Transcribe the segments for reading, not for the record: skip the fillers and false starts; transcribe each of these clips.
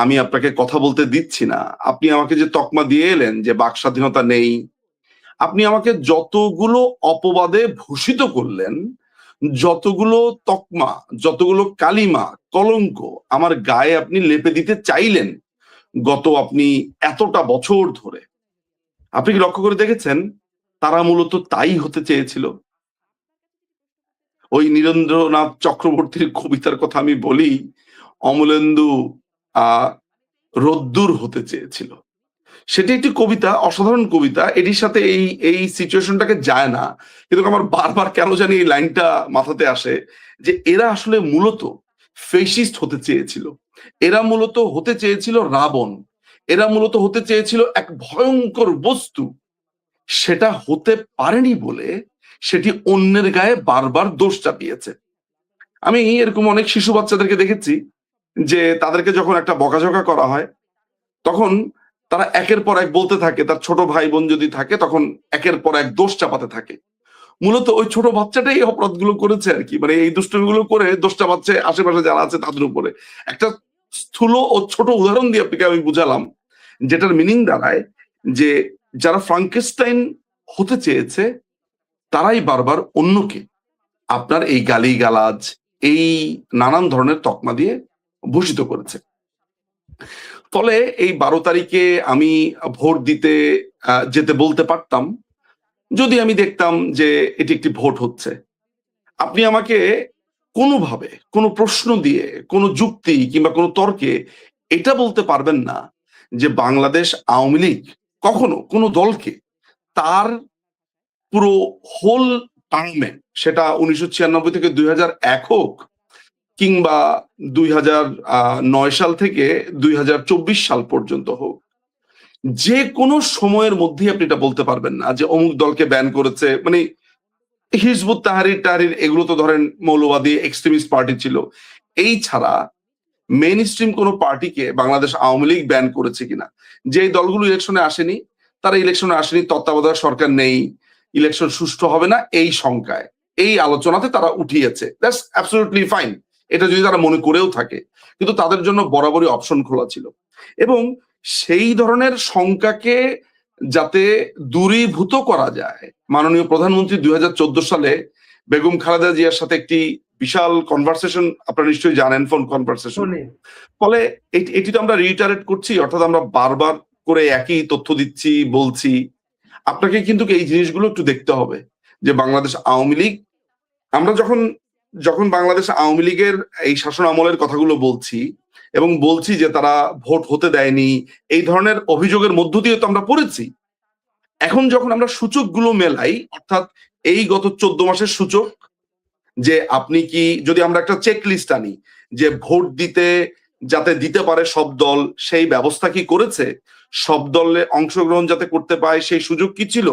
আমি আপনাকে কথা বলতে দিচ্ছি না। আপনি আমাকে যে তকমা দিয়ে এলেন যে বাক স্বাধীনতা নেই, আপনি আমাকে যতগুলো অপবাদে ভূষিত করলেন, যতগুলো তকমা, যতগুলো কালিমা, কলঙ্ক আমার গায়ে আপনি লেপে দিতে চাইলেন আপনি এতটা বছর ধরে। আপনি কি লক্ষ্য করে দেখেছেন? তারা মূলত তাই হতে চেয়েছিল। ওই নীরেন্দ্রনাথ চক্রবর্তীর কবিতার কথা আমি বলি, অমলেন্দু আ রোদ্দুর হতে চেয়েছিল। সেটি একটি কবিতা, অসাধারণ কবিতা। এটির সাথে এই সিচুয়েশনটাকে যায় না। কিন্তু আমার বারবার কেন জানি এই লাইনটা মাথাতে আসে যে এরা আসলে মূলত ফেসিস্ট হতে চেয়েছিল। এরা মূলত হতে চেয়েছিল রাবণ। এরা মূলত হতে চেয়েছিল এক ভয়ংকর বস্তু। সেটা হতে পারেনি বলে সেটি অন্যের গায়ে বারবার দোষ চাপিয়েছে। আমি এরকম অনেক শিশু বাচ্চাদেরকে দেখেছি যে তাদেরকে যখন একটা বকাঝকা করা হয়, তখন তারা একের পর এক বলতে থাকে, তার ছোট ভাই বোন যদি থাকে তখন একের পর এক দোষ চাপাতে থাকে। মূলত ওই ছোট বাচ্চাটাই এই অপরাধগুলো করেছে আরকি। মানে এই দুষ্টুমিগুলো করে দোষ চাপাচ্ছে আশেপাশে যারা আছে তাদের উপরে। একটা স্থূল ও ছোট উদাহরণ দিয়ে আপনাকে আমি বুঝালাম, যেটার মিনিং দাঁড়ায় যে যারা ফ্রাঙ্কেস্টাইন হতে চেয়েছে তারাই বারবার অন্যকে আপনার এই গালিগালাজ, এই নানান ধরনের তকমা দিয়ে ভূষিত করেছে। ফলে এই ১২ তারিখে আমি ভোট দিতে যেতে বলতে পারতাম, যদি আমি দেখতাম যে এটি একটি ভোট হচ্ছে। আপনি আমাকে কোনোভাবে, কোনো প্রশ্ন দিয়ে, কোনো যুক্তি কিংবা কোনো তর্কে এটা বলতে পারবেন না যে বাংলাদেশ আওয়ামী লীগ কখনো কোনো দলকে তার পুরো হোল টার্মে, সেটা ১৯৯৬ থেকে ২০০১ হোক কিংবা ২০০৯ সাল থেকে ২০২৪ সাল পর্যন্ত হোক, যে কোনো সময়ের মধ্যেই আপনি এটা বলতে পারবেন না যে অমুক দলকে ব্যান করেছে। মানে হিজবুত তাহরির এগুলো তো ধরেন মৌলবাদী এক্সট্রিমিস্ট পার্টি ছিল। এই ছাড়া মেইন স্ট্রিম কোনো পার্টিকে বাংলাদেশ আওয়ামী লীগ ব্যান করেছে কিনা, যে দলগুলো ইলেকশনে আসেনি, তারা ইলেকশনে আসেনি, তত্ত্বাবধায়ক সরকার নেই, ইলেকশন সুষ্ঠু হবে না এই শঙ্কায়, এই আলোচনাতে তারা উঠিয়েছে। That's absolutely fine. এটা যদি তারা মনে করেও থাকে, কিন্তু তাদের জন্য বরাবরই অপশন খোলা ছিল। এবং সেই ধরনের শঙ্কাকে যাতে দূরীভূত করা যায়, মাননীয় প্রধানমন্ত্রী ২০১৪ সালে বেগম খালেদা জিয়ার সাথে একটি বিশাল কনভারসেশন, আপনারা নিশ্চয়ই জানেন, ফোন কনভারসেশন। ফলে এটি তো আমরা রিটারেট করছি, অর্থাৎ আমরা বারবার করে একই তথ্য দিচ্ছি, বলছি। আপনাকে কিন্তু এই জিনিসগুলো একটু দেখতে হবে যে বাংলাদেশ আওয়ামী লীগ, আমরা যখন যখন বাংলাদেশ আওয়ামী লীগের এই শাসন আমলের কথাগুলো বলছি এবং বলছি যে তারা ভোট হতে দেয়নি, এই ধরনের অভিযোগের মধ্য দিয়ে তো আমরা পড়েছি। এখন যখন আমরা সূচকগুলো মেলাই, অর্থাৎ এই গত ১৪ মাসের সূচক, যে আপনি কি, যদি আমরা একটা চেক লিস্ট আনি যে ভোট দিতে যাতে দিতে পারে সব দল, সেই ব্যবস্থা কি করেছে, সব দলে অংশগ্রহণ যাতে করতে পায় সেই সুযোগ কি ছিল,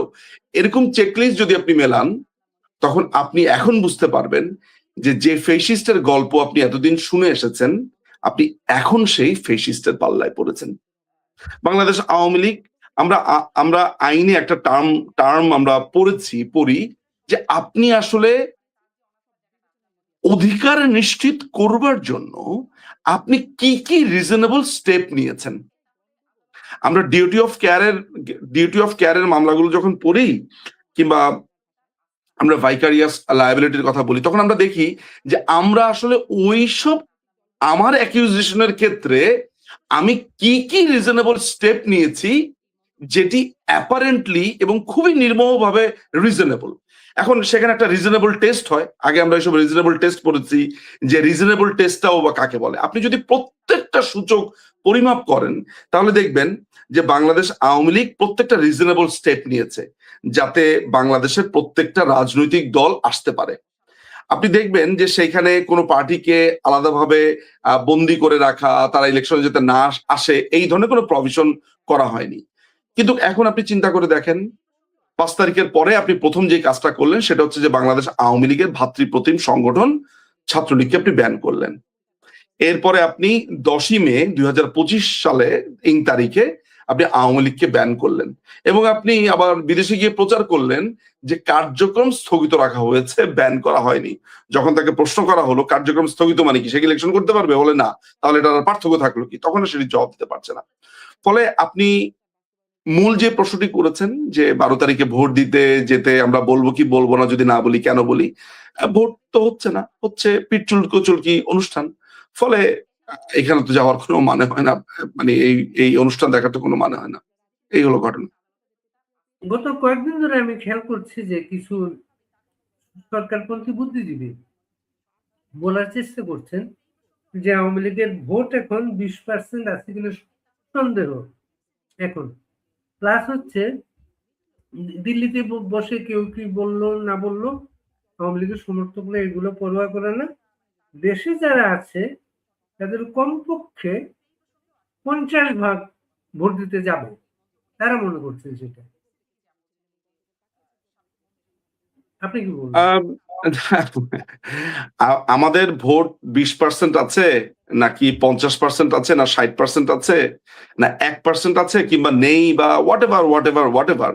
এরকম চেক লিস্ট যদি আপনি মেলান, তখন আপনি এখন বুঝতে পারবেন যে ফেসিস্টের গল্প আপনি এতদিন শুনে এসেছেন, আপনি এখন সেই ফেসিস্টের পাল্লায় পড়েছেন। বাংলাদেশ আওয়ামী লীগ, আমরা আমরা আইনে একটা টার্ম আমরা পড়ি যে আপনি আসলে অধিকার নিশ্চিত করবার জন্য আপনি কি কি রিজনেবল স্টেপ নিয়েছেন। আমরা ডিউটি অফ কেয়ারের মামলাগুলো যখন পড়ি, কিংবা আমরা ভাইকারিয়াস লায়াবিলিটির কথা বলি, তখন আমরা দেখি যে আমরা আসলে ওইসব, আমার অ্যাকিউজিশনের ক্ষেত্রে আমি কি কি রিজনেবল স্টেপ নিয়েছি যেটি অ্যাপারেন্টলি এবং খুবই নির্মমভাবে রিজনেবল। এখন সেখানে একটা রিজনেবল টেস্ট হয়, আগে আমরা এইসব রিজনেবল টেস্ট পড়েছি, যে রিজনেবল টেস্টটাও বা কাকে বলে। আপনি যদি প্রত্যেকটা সূচক পরিমাপ করেন, তাহলে দেখবেন যে বাংলাদেশ আওয়ামী লীগ প্রত্যেকটা রিজনেবল স্টেপ নিয়েছে যাতে বাংলাদেশের প্রত্যেকটা রাজনৈতিক দল আসতে পারে। আপনি দেখবেন যে সেইখানে কোনো পার্টিকে আলাদাভাবে বন্দি করে রাখা, তারা ইলেকশনে যাতে না আসে, এই ধরনের কোনো প্রভিশন করা হয়নি। কিন্তু এখন আপনি চিন্তা করে দেখেন, ৫ তারিখের পরে আপনি প্রথম যে কাজটা করলেন সেটা হচ্ছে যে বাংলাদেশ আওয়ামী লীগের ভাতৃপ্রতিম সংগঠন ছাত্রলীগকে আপনি ব্যান করলেন। এরপরে আপনি ১০ই মে ২০২৫ সালে ৩ তারিখে আপনি আওয়ামী লীগকে ব্যান করলেন এবং আপনি আবার বিদেশে গিয়ে প্রচার করলেন যে কার্যক্রম স্থগিত রাখা হয়েছে, ব্যান করা হয়নি। যখন তাকে প্রশ্ন করা হলো কার্যক্রম স্থগিত মানে কি, সে কি ইলেকশন করতে পারবে? বলে না। তাহলে এটার পার্থক্য থাকলো কি? তখন সেটি জবাব দিতে পারছে না। ফলে আপনি মূল যে প্রশ্নটি করেছেন যে ১২ তারিখে ভোট দিতে যেতে আমরা বলবো কি বলবো না, যদি না বলি কেন বলি? ভোট তো হচ্ছে না, হচ্ছে পিটচুলকি অনুষ্ঠান। ফলে এখানে তো যাওয়ার কোনো মানে হয় না। মানে এই অনুষ্ঠান দেখার তো কোনো মানে হয় না। এই হলো ঘটনা। গত কয়েকদিন ধরে আমি খেয়াল করছি যে কিছু সরকারপন্থী বুদ্ধিজীবী বলার চেষ্টা করছেন যে আওয়ামী লীগের ভোট এখন 20% আছে কিনা সন্দেহ এখন। প্লাস হচ্ছে দিল্লিতে বসে কেউ কি বললো না বললো, আওয়ামী লীগের সমর্থকরা এগুলো পরোয়া করে না। দেশে যারা আছে তাদের কমপক্ষে 50% ভোট দিতে যাবে, তারা মনে করছেন সেটা। আপনি কি বলবেন? আম আমাদের ভোট 20% আছে নাকি 50% আছে না 60% আছে না 1% আছে কিংবা নেই বা হোয়াটএভার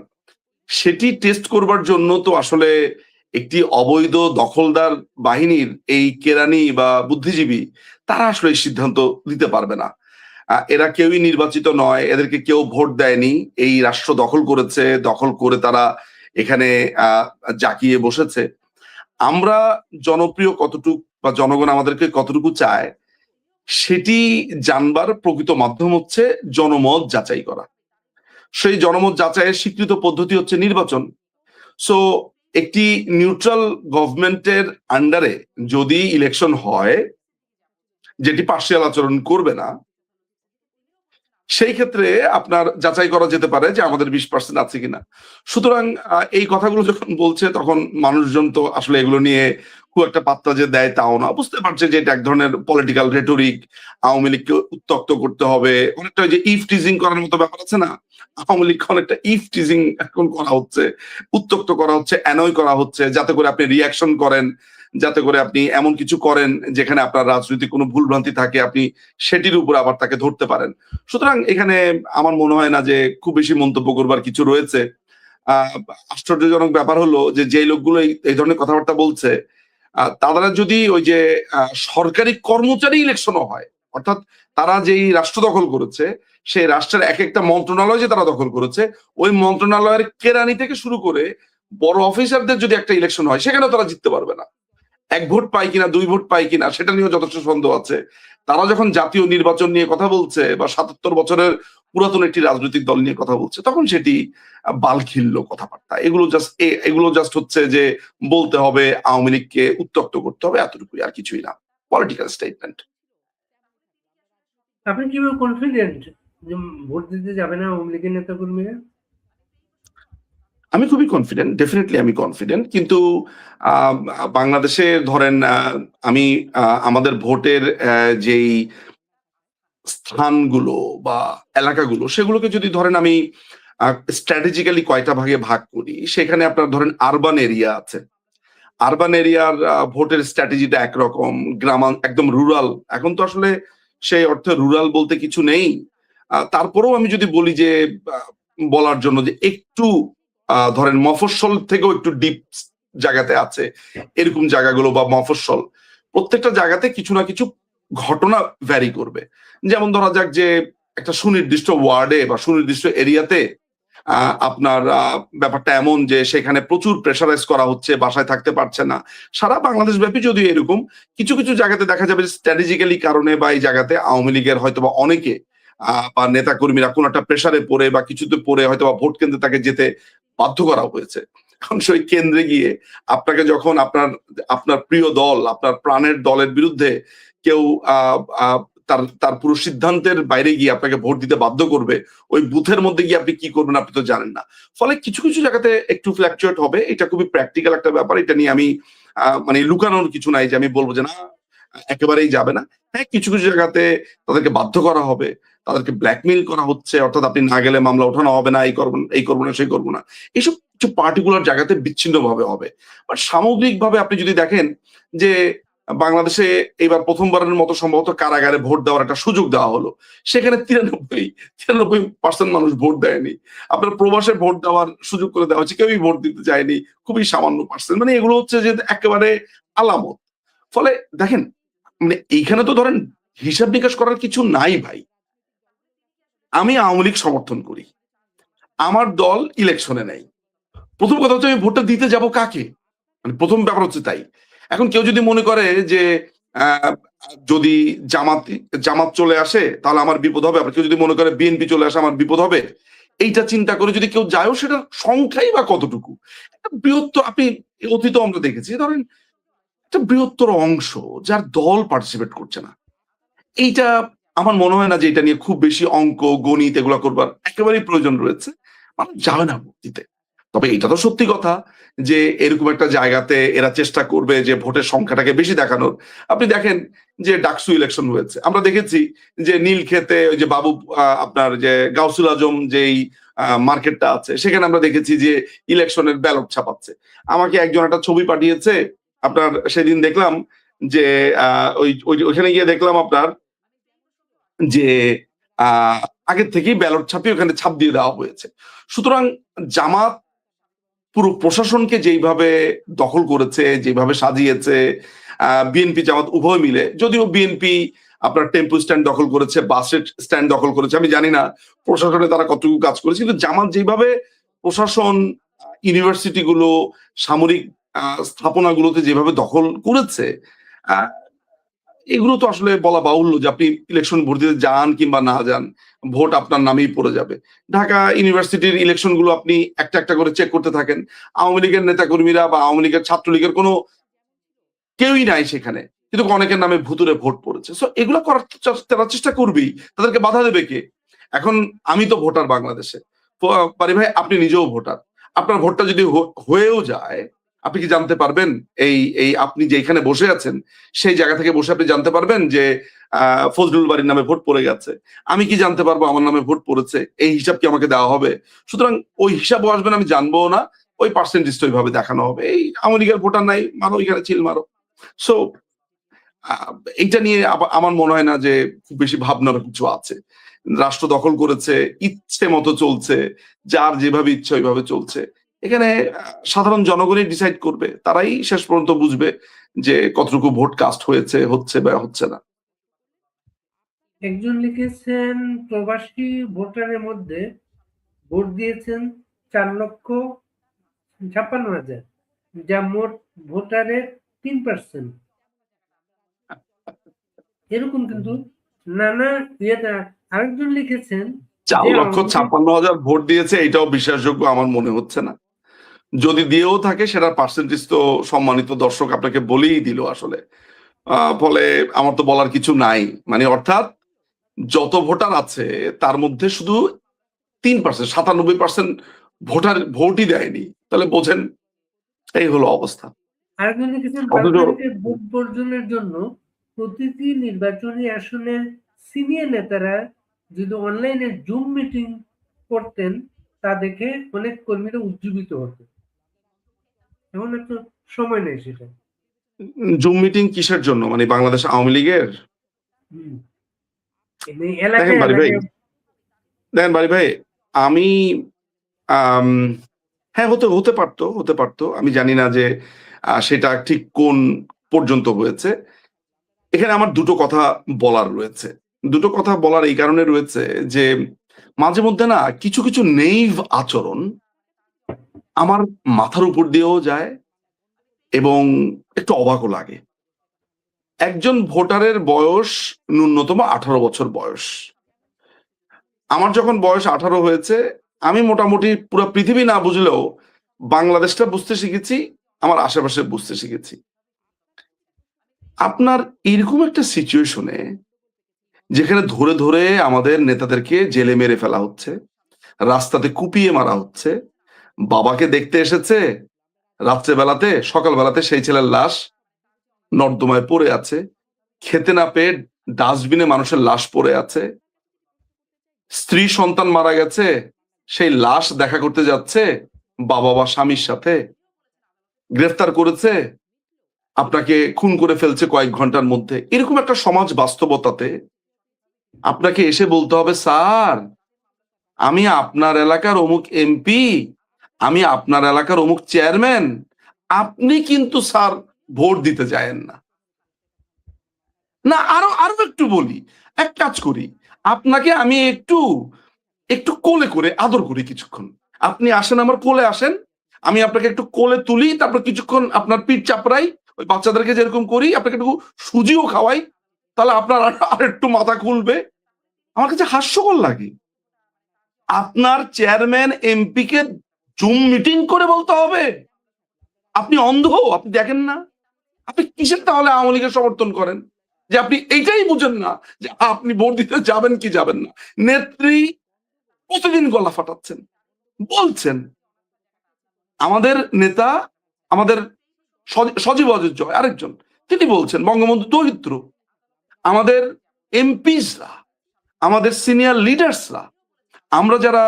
সেটি টেস্ট করবার জন্য তো আসলে একটি অবৈধ দখলদার বাহিনীর এই কেরানি বা বুদ্ধিজীবী তারা আসলে এই সিদ্ধান্ত দিতে পারবে না। এরা কেউই নির্বাচিত নয়, এদেরকে কেউ ভোট দেয়নি। এই রাষ্ট্র দখল করেছে, দখল করে তারা এখানে জাঁকিয়ে বসেছে। আমরা জনপ্রিয় কতটুক বা জনগণ আমাদেরকে কতটুকু চায় সেটি জানবার প্রকৃত মাধ্যম হচ্ছে জনমত যাচাই করা। সেই জনমত যাচাইয়ের স্বীকৃত পদ্ধতি হচ্ছে নির্বাচন। সো একটি নিউট্রাল গভর্নমেন্টের আন্ডারে যদি ইলেকশন হয় যেটি পার্শিয়াল আচরণ করবে না, সেই ক্ষেত্রে আপনার যাচাই করা যেতে পারে যে আমাদের 20% আছে কিনা। সুতরাং এই কথাগুলো যখন বলছে তখন মানুষজন তো আসলে এগুলো নিয়ে খুব একটা পাত্তা যে দেয় তাও না। বুঝতে পারছে যে এটা এক ধরনের পলিটিক্যাল রেটরিক। আওয়ামী লীগকে উত্ত্যক্ত করতে হবে। অনেকটা ওই যে ইভ টিজিং করার মতো ব্যাপার আছে না? আওয়ামী লীগকে অনেকটা ইভ টিজিং এখন করা হচ্ছে। উত্ত্যক্ত করা হচ্ছে, অ্যানয় করা হচ্ছে যাতে করে আপনি রিঅ্যাকশন করেন, যাতে করে আপনি এমন কিছু করেন যেখানে আপনার রাজনৈতিক কোনো ভুলভ্রান্তি থাকে আপনি সেটির উপর আবার তাকে ধরতে পারেন। সুতরাং এখানে আমার মনে হয় না যে খুব বেশি মন্তব্য করবার কিছু রয়েছে। আহ আশ্চর্যজনক ব্যাপার হলো যে যে লোকগুলো এই ধরনের কথাবার্তা বলছে তারা যদি ওই যে সরকারি কর্মচারী ইলেকশনও হয়, অর্থাৎ তারা যেই রাষ্ট্র দখল করেছে সেই রাষ্ট্রের এক একটা মন্ত্রণালয় যে তারা দখল করেছে ওই মন্ত্রণালয়ের কেরানি থেকে শুরু করে বড় অফিসারদের যদি একটা ইলেকশন হয় সেখানেও তারা জিততে পারবে না। ১ ভোট পায় কিনা ২ ভোট পায় কিনা সেটা নিয়েও যথেষ্ট সন্দেহ আছে। তারা যখন জাতীয় নির্বাচন নিয়ে কথা বলছে বা ৭৭ বছরের পুরাতন একটি রাজনৈতিক দল নিয়ে কথা বলছে তখন সেটি বালখিল্য কথাবার্তা। এগুলো জাস্ট হচ্ছে যে বলতে হবে আওয়ামী লীগকে উত্ত্যক্ত করতে হবে এতটুকুই, আর কিছুই না। Political statement. আপনি কিভাবে কনফিডেন্ট যে ভোট দিতে যাবে না আওয়ামী লীগের নেতাকর্মীরা? আমি খুবই কনফিডেন্ট, ডেফিনিটলি আমি কনফিডেন্ট। কিন্তু আ বাংলাদেশে ধরেন আমি আমাদের ভোটের যেই স্থানগুলো বা এলাকাগুলো সেগুলোকে যদি ধরেন আমি স্ট্র্যাটেজিক্যালি কয়টা ভাগে ভাগ করি, সেখানে আপনার ধরেন আরবান এরিয়া আছে। আরবান এরিয়ার ভোটের স্ট্র্যাটেজিটা একরকম, একদম রুরাল। এখন তো আসলে সেই অর্থে রুরাল বলতে কিছু নেই। তারপরেও আমি যদি বলি যে আ বলার জন্য যে একটু ধরেন মফস্বল থেকেও একটু ডিপ জায়গাতে আছে। এরকম জায়গাগুলো বা মফস্বল। প্রত্যেকটা জায়গাতে কিছু না কিছু ঘটনা ভ্যারি করবে। যেমন ধরা যাক যে একটা সুনির্দিষ্ট ওয়ার্ডে বা সুনির্দিষ্ট এরিয়াতে আপনার ব্যাপারটা এমন যে সেখানে প্রচুর প্রেশারাইজ করা হচ্ছে, বাসায় থাকতে পারছে না। সারা বাংলাদেশ ব্যাপী যদিও এরকম, কিছু জায়গাতে দেখা যাবে যে স্ট্র্যাটেজিক্যালি কারণে বা এই জায়গাতে আওয়ামী লীগের হয়তোবা অনেকে বা নেতাকর্মীরা কোনো একটা প্রেশারে পড়ে বা কিছুতে পড়ে হয়তোবা ভোট কেন্দ্রে তাকে যেতে বাধ্য করা হয়েছে। এখন সেই কেন্দ্রে গিয়ে আপনাকে যখন আপনার প্রিয় দল, আপনার প্রাণের দলের বিরুদ্ধে কেউ আ আ তার তার পুরো সিদ্ধান্তের বাইরে গিয়ে আপনাকে ভোট দিতে বাধ্য করবে, ওই বুথের মধ্যে গিয়ে আপনি কি করবেন আপনি তো জানেন না। ফলে কিছু জায়গাতে একটু ফ্লাকচুয়েট হবে। এটা খুবই প্র্যাকটিক্যাল একটা ব্যাপার। এটা নিয়ে আমি মানে লুকানোর কিছু নাই যে আমি বলব যে না একেবারেই যাবে না। হ্যাঁ, কিছু জায়গাতে তাদেরকে বাধ্য করা হবে। তাদেরকে ব্ল্যাকমেইল করা হচ্ছে। অর্থাৎ আপনি না গেলে মামলা ওঠানো হবে না, এই করব না, সেই করব না। এসব কিছু পার্টিকুলার জায়গাতে বিচ্ছিন্নভাবে হবে। বাট সামগ্রিকভাবে আপনি যদি দেখেন যে বাংলাদেশে এবার প্রথমবারের মতো সম্ভবত কারাগারে ভোট দেওয়ার একটা সুযোগ দেওয়া হলো, সেখানে 93% মানুষ ভোট দেয়নি। আপনার প্রবাসে ভোট দেওয়ার সুযোগ করে দেওয়া হচ্ছে, কেউই ভোট দিতে চায়নি, খুবই সামান্য পার্সেন্ট। মানে এগুলো হচ্ছে যে একেবারে আলামত। ফলে দেখেন, মানে এইখানে তো ধরেন হিসাব নিকাশ করার কিছু নাই ভাই। আমি আওয়ামী লীগ সমর্থন করি, আমার দল ইলেকশনে নেই। প্রথম কথা হচ্ছে আমি ভোটটা দিতে যাব কাকে, মানে প্রথম ব্যাপার হচ্ছে তাই। এখন কেউ যদি মনে করে যে আহ, যদি জামাত চলে আসে তাহলে আমার বিপদ হবে, আবার কেউ যদি মনে করে বিএনপি চলে আসে আমার বিপদ হবে, এইটা চিন্তা করে যদি কেউ যায়ও, সেটার সংখ্যাই বা কতটুকু। একটা বৃহত্তর, আপনি অতীত আমরা দেখেছি, ধরেন একটা বৃহত্তর অংশ যার দল পার্টিসিপেট করছে না, এইটা আমার মনে হয় না যে এটা নিয়ে খুব বেশি অঙ্ক গণিত এগুলো করবার একেবারেই প্রয়োজন রয়েছে। মানুষ যাবে না ভোট দিতে। তবে এটা তো সত্যি কথা যে এরকম একটা জায়গাতে এরা চেষ্টা করবে যে ভোটের সংখ্যাটাকে বেশি দেখানোর। আপনি দেখেন যে ডাকসু ইলেকশন হয়েছে, আমরা দেখেছি যে নীলক্ষেতে ওই যে বাবু আপনার যে গাউসুল আজম যেই মার্কেটটা আছে, সেখানে আমরা দেখেছি যে ইলেকশনের ব্যালট ছাপাচ্ছে। আমাকে একজন একটা ছবি পাঠিয়েছে, আপনার সেদিন দেখলাম যে ওইখানে গিয়ে দেখলাম আপনার যে আহ আগের থেকেই ব্যালট ছাপিয়ে ওখানে ছাপ দিয়ে দেওয়া হয়েছে। সুতরাং জামাত পুরো প্রশাসনকে যেইভাবে দখল করেছে, যেভাবে সাজিয়েছে, বিএনপি জামাত উভয় মিলে, যদিও বিএনপি আপনার টেম্পো স্ট্যান্ড দখল করেছে, বাসের স্ট্যান্ড দখল করেছে, আমি জানি না প্রশাসনে তারা কতটুকু কাজ করেছে, কিন্তু জামাত যেভাবে প্রশাসন, ইউনিভার্সিটি গুলো, সামরিক স্থাপনাগুলোতে যেভাবে দখল করেছে, আহ, এগুলো তো আসলে বলা বাহুল্য যে আপনি ইলেকশন ভোট দিতে যান কিংবা না যান, ভোট আপনার নামেই পড়ে যাবে। ঢাকা ইউনিভার্সিটির ইলেকশন গুলো আপনি একটা একটা করে চেক করতে থাকেন, আওয়ামী লীগের নেতাকর্মীরা বা আওয়ামী লীগের ছাত্রলীগের কোনো কেউই নাই সেখানে, কিন্তু অনেকের নামে ভুতুরে ভোট পড়েছে। সো এগুলো করার তারা চেষ্টা করবেই, তাদেরকে বাধা দেবে কে? এখন আমি তো ভোটার বাংলাদেশে, পারি ভাই আপনি নিজেও ভোটার, আপনার ভোটটা যদি হয়েও যায়, আপনি কি জানতে পারবেন এই এই আপনি যে এখানে বসে আছেন সেই জায়গা থেকে বসে আপনি জানতে পারবেন যে ফজলুল বাড়ির নামে ভোট পড়ে গেছে? আমি কি জানতে পারবো আমার নামে ভোট পড়েছে? এই হিসাব কি আমাকে দেওয়া হবে? সুতরাং ওই হিসাবও আসবে না, আমি জানবো না, ওই পার্সেন্টেজটা ওইভাবে দেখানো হবে, এই আওয়ামী লীগের ভোটার নাই, মারো এখানে চিল মারো। সো এইটা নিয়ে আমার মনে হয় না যে খুব বেশি ভাবনার কিছু আছে। রাষ্ট্র দখল করেছে, ইচ্ছে মতো চলছে, যার যেভাবে ইচ্ছে ওইভাবে চলছে। এখানে সাধারণ জনগণই ডিসাইড করবে, তারাই শেষ পর্যন্ত বুঝবে যে কতটুকু ভোট কাস্ট হয়েছে, হচ্ছে বা হচ্ছে না। একজন লিখেছেন প্রবাসী ভোটারের মধ্যে ভোট দিয়েছেন 4,56,000, যা মোট ভোটারের 3%। এরকম কিন্তু নানা ইয়েটা। আরেকজন লিখেছেন যে 4,56,000 ভোট দিয়েছে, এটাও বিশ্বাসযোগ্য আমার মনে হচ্ছে না। যদি দিয়েও থাকে সেটার পার্সেন্টেজ তো সম্মানিত দর্শক আপনাকে বলেই দিল আসলে। ফলে আমার তো বলার কিছু নাই, মানে অর্থাৎ যত ভোটার আছে তার মধ্যে শুধু 3%, 97% ভোটার ভোটই দেয়নি, তাহলে বোঝেন এই হলো অবস্থা। আরেকজন লিখেছেন অথচ 12 তারিখে ভোট বর্জনের জন্য প্রতিটি নির্বাচনী আসনের সিনিয়র নেতারা যদি অনলাইনে জুম মিটিং করতেন, তা দেখে অনেক কর্মীরা উজ্জীবিত হতো। এখন একটু সময় নেই সেটা। জুম মিটিং কিসের জন্য, মানে বাংলাদেশ আওয়ামী লীগের? হুম। দেখেন এলাকায় বাড়ি ভাই, এলাকায় দেখেন বাড়ি ভাই, আমি আম, হ্যাঁ হতে পারতো, আমি জানি না যে সেটা ঠিক কোন পর্যন্ত হয়েছে। এখানে আমার দুটো কথা বলার রয়েছে, দুটো কথা বলার এই কারণে রয়েছে যে মাঝে মধ্যে না কিছু কিছু নেইভ আচরণ আমার মাথার উপর দিয়েও যায় এবং একটু অবাকও লাগে। একজন ভোটারের বয়স ন্যূনতম 18 বছর বয়স। আমার যখন বয়স 18 হয়েছে, আমি মোটামুটি পুরো পৃথিবী না বুঝলেও বাংলাদেশটা বুঝতে শিখেছি, আমার আশেপাশে বুঝতে শিখেছি। আপনার এরকম একটা সিচুয়েশনে যেখানে ধরে ধরে আমাদের নেতাদেরকে জেলে মেরে ফেলা হচ্ছে, রাস্তাতে কুপিয়ে মারা হচ্ছে, বাবাকে দেখতে এসেছে রাত্রেবেলাতে, সকালবেলাতে সেই ছেলের লাশ নর্দমায় পড়ে আছে, খেতে না পেয়ে ডাস্টবিনে মানুষের লাশ পড়ে আছে, স্ত্রী সন্তান মারা গেছে, সেই লাশ দেখা করতে যাচ্ছে বাবা বা স্বামীর সাথে, গ্রেফতার করেছে, আপনাকে খুন করে ফেলছে কয়েক ঘন্টার মধ্যে, এরকম একটা সমাজ বাস্তবতাতে আপনাকে এসে বলতে হবে, স্যার আমি আপনার এলাকার অমুক এমপি, আমি আপনার এলাকার অমুক চেয়ারম্যান, আপনি কিন্তু স্যার ভোট দিতে যায়েন না। না, আরো আরো একটু বলি, এক কাজ করি, আপনাকে আমি একটু একটু কোলে করে আদর করি কিছুক্ষণ। আপনি আসেন, আমার কোলে আসেন, আমি আপনাকে একটু কোলে তুলি, তারপর কিছুক্ষণ আপনার পিঠ চাপড়াই, ওই বাচ্চাদেরকে যেরকম করি, আপনাকে একটু সুজিও খাওয়াই, তাহলে আপনার আর একটু মাথা খুলবে। আমার কাছে হাস্যকর লাগে আপনার চেয়ারম্যান এমপি কে জুম মিটিং করে বলতে হবে আপনি অন্ধ, আপনি দেখেন না? আপনি কিসের তাহলে আওয়ামী লীগের সমর্থন করেন, যে আপনি এইটাই বুঝেন না যে আপনি ভোট দিতে যাবেন কি যাবেন না? নেত্রী প্রতিদিন গলা ফাটাচ্ছেন, বলছেন আমাদের নেতা, আমাদের সজীব অজিত জয় আরেকজন, তিনি বলছেন বঙ্গবন্ধু দরিদ্র, আমাদের এমপিসরা, আমাদের সিনিয়র লিডার্সরা, আমরা যারা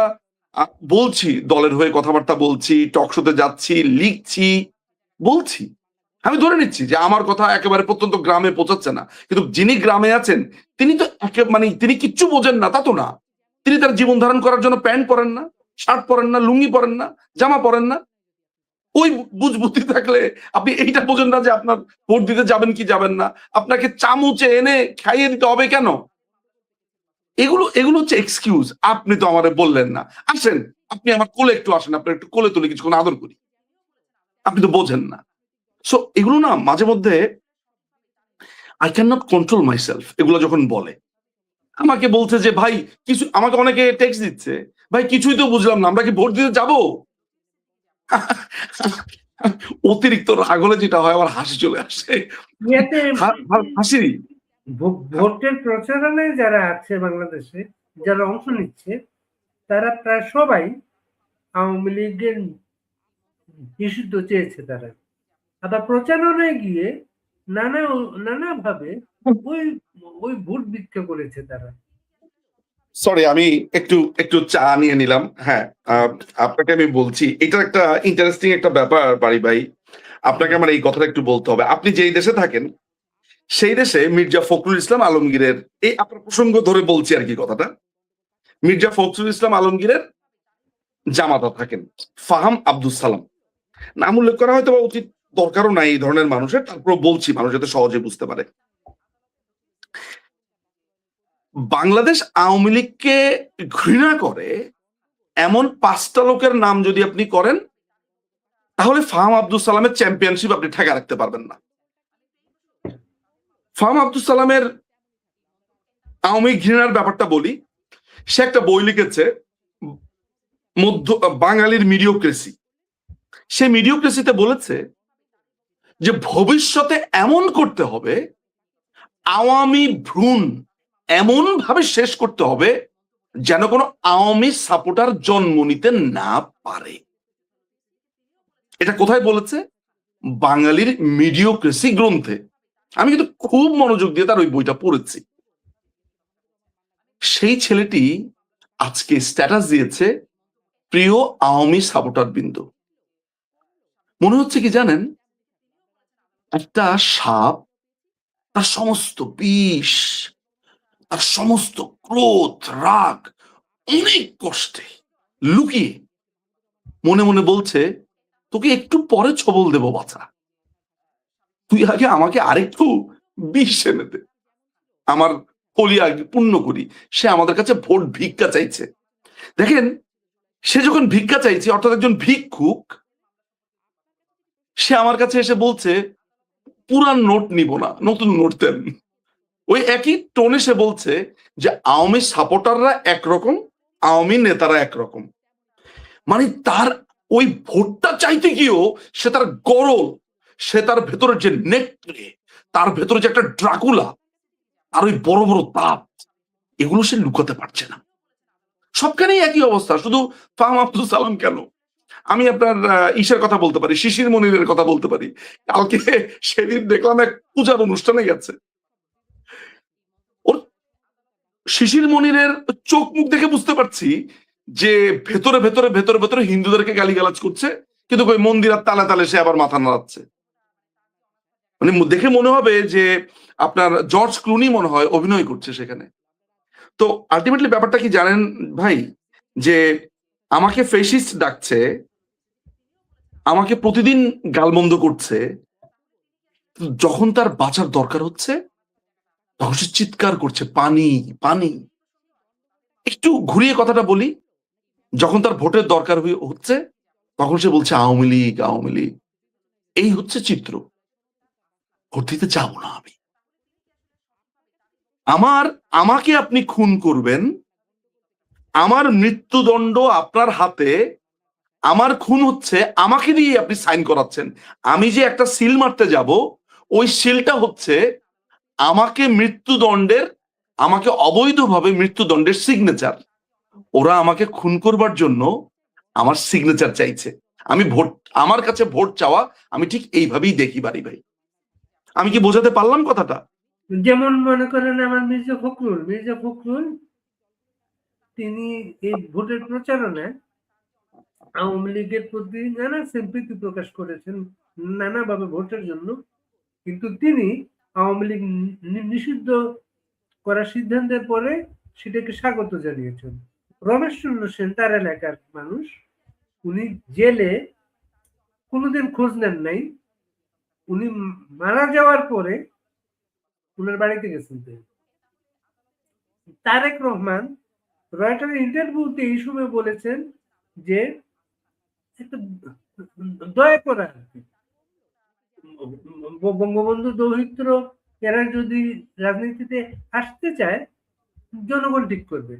বলছি, দলের হয়ে কথাবার্তা বলছি, টক শোতে যাচ্ছি, লিখছি, বলছি, আমি ধরে নিচ্ছি যে আমার কথা একেবারে প্রত্যন্ত গ্রামে পৌঁছাচ্ছে না, কিন্তু যিনি গ্রামে আছেন তিনি তো মানে তিনি কিচ্ছু বোঝেন না তা তো না। তিনি তার জীবন ধারণ করার জন্য প্যান্ট পরেন না, শার্ট পরেন না, লুঙ্গি পরেন না, জামা পরেন না। ওই বুঝবুদ্ধি থাকলে আপনি এইটা বোঝেন না যে আপনার ভোট দিতে যাবেন কি যাবেন না, আপনাকে চামচে এনে খাইয়ে দিতে হবে কেন? এগুলো এগুলো হচ্ছে এক্সকিউজ। আপনি তো আমারে বললেন না, আসেন আপনি আমার কোলে একটু আসেন, আপনার একটু কোলে তুলে কিছুক্ষণ আদর করি, আপনি তো বোঝেন না। সো এগুলো না মাঝে মধ্যে I can not control myself. এগুলো যখন বলে, আমাকে বলছে যে ভাই কিছু, আমাকে অনেকে টেক্সট দিচ্ছে, ভাই কিছুই তো বুঝলাম না, আমরা কি ভোট দিতে যাব? অতিরিক্ত রাগ হলে যেটা হয় আমার হাসি চলে আসে, ইয়াতে হাসি। ভোটের প্রচারণায় যারা আছে বাংলাদেশে, যারা অংশ নিচ্ছে, তারা প্রায় সবাই আওয়ামী লীগের নিষিদ্ধ চেয়েছে তারা। আবার প্রচারণায় গিয়ে নানাভাবে ওই ওই ভোট ভিক্ষা করেছে তারা। সরি, আমি একটু একটু চা নিয়ে নিলাম। হ্যাঁ, আপনাকে আমি বলছি, এটা একটা ইন্টারেস্টিং একটা ব্যাপার বাড়ি ভাই। আপনাকে আমার এই কথাটা একটু বলতে হবে। আপনি যেই দেশে থাকেন সেই দেশে মির্জা ফখরুল ইসলাম আলমগীরের, এই আপনার প্রসঙ্গ ধরে বলছি আর কি কথাটা, মির্জা ফখরুল ইসলাম আলমগীরের জামাতা থাকেন ফাহাম আব্দুল সালাম। নাম উল্লেখ করা হয়তো বা উচিত দরকারও নাই এই ধরনের মানুষের, তারপর বলছি মানুষ যাতে সহজে বুঝতে পারে। বাংলাদেশ আওয়ামী লীগকে ঘৃণা করে এমন 5টা লোকের নাম যদি আপনি করেন, তাহলে ফাহাম আব্দুল সালামের চ্যাম্পিয়নশিপ আপনি ঠেকা রাখতে পারবেন না। ফাহাম আব্দুল সালামের আওয়ামী ঘৃণার ব্যাপারটা বলি। সে একটা বই লিখেছে, মধ্য বাঙালির মিডিওক্রেসি। সে মিডিওক্রেসিতে বলেছে যে ভবিষ্যতে এমন করতে হবে, আওয়ামী ভ্রূণ এমন ভাবে শেষ করতে হবে যেন কোনো আওয়ামী সাপোর্টার জন্ম নিতে না পারে। এটা কোথায় বলেছে? বাঙালির মিডিওক্রেসি গ্রন্থে। আমি কিন্তু খুব মনোযোগ দিয়ে তার ওই বইটা পড়েছি। সেই ছেলেটি আজকে স্ট্যাটাস দিয়েছে, প্রিয় আওয়ামী সাপোর্টার বিন্দু। মনে হচ্ছে কি জানেন, একটা সাপ তার সমস্ত বিষ, তার সমস্ত ক্রোধ, রাগ অনেক কষ্টে লুকিয়ে মনে মনে বলছে, তোকে একটু পরে ছবল দেব বাছা, তুই আগে আমাকে আরেকটু বিষ এনে দে, আমার কলি আগে পূর্ণ করি। সে আমাদের কাছে ভোট ভিক্ষা চাইছে। দেখেন, সে যখন ভিক্ষা চাইছে, অর্থাৎ একজন ভিক্ষুক, সে আমার কাছে এসে বলছে পুরান নোট নিব না, নতুন নোট দেন। ওই একই টোনে সে বলছে যে আওয়ামী সাপোর্টাররা একরকম, আওয়ামী নেতারা একরকম। মানে তার ওই ভোটটা চাইতে গিয়েও সে তার গরল, সে তার ভেতরে যে নেকড়ে, তার ভেতরে যে একটা ড্রাকুলা, আর ওই বড় বড় তাপ, এগুলো সে লুকাতে পারছে না। সবখানেই একই অবস্থা, শুধু ফাহাম আব্দুল সালাম কেন, আমি আপনার ঈশার কথা বলতে পারি, শিশির মনিরের কথা বলতে পারি। কালকে সেদিন দেখলাম এক পূজার অনুষ্ঠানে গেছে, ওর শিশির মনিরের চোখ মুখ দেখে বুঝতে পারছি যে ভেতরে ভেতরে ভেতরে ভেতরে হিন্দুদেরকে গালিগালাজ করছে, কিন্তু ওই মন্দিরের তালে তালে সে আবার মাথা নাড়াচ্ছে। মানে দেখে মনে হবে যে আপনার জর্জ ক্লুনি মনে হয় অভিনয় করছে সেখানে। তো আলটিমেটলি ব্যাপারটা কি জানেন ভাই, যে আমাকে ফেসিস্ট ডাকছে, আমাকে প্রতিদিন গালমন্দ করছে, যখন তার বাঁচার দরকার হচ্ছে তখন সে চিৎকার করছে পানি পানি। একটু ঘুরিয়ে কথাটা বলি, যখন তার ভোটের দরকার হচ্ছে তখন সে বলছে আওয়ামী লীগ আওয়ামী লীগ। এই হচ্ছে চিত্র। ভোট দিতে যাব না আমি। আমাকে আপনি খুন করবেন, আমার মৃত্যুদণ্ড আপনার হাতে, আমার খুন হচ্ছে, আমাকে দিয়ে আপনি সাইন করাচ্ছেন। আমি যে একটা সিল মারতে যাব, ওই সিলটা হচ্ছে আমাকে অবৈধভাবে মৃত্যুদণ্ডের সিগনেচার। ওরা আমাকে খুন করবার জন্য আমার সিগনেচার চাইছে। আমার কাছে ভোট চাওয়া আমি ঠিক এইভাবেই দেখি বাড়ি ভাই। আমি কি বোঝাতে পারলাম কথাটা? যেমন মনে করেন আমার মির্জা ফখরুল তিনি এই ভোটের প্রচারণায় আওয়ামী লীগের প্রতি নানা সিম্পিতি প্রকাশ করেছেন নানাভাবে ভোটের জন্য, কিন্তু তিনি আওয়ামী লীগ নিষিদ্ধ করার সিদ্ধান্তের পরে সেটাকে স্বাগত জানিয়েছেন। রমেশচন্দ্র সেন তার এলাকার মানুষ, উনি জেলে কোনোদিন খোঁজ নেন নাই, উনি মারা যাওয়ার পরে উনার বাড়িতে গেছেন। তারেক রহমান রয়টারের ইন্টারভিউতে এই সময় বলেছেন যে একটু দয়া করে বঙ্গবন্ধু দৌহিত্র এরা যদি রাজনীতিতে আসতে চায় জনগণ ঠিক করবে।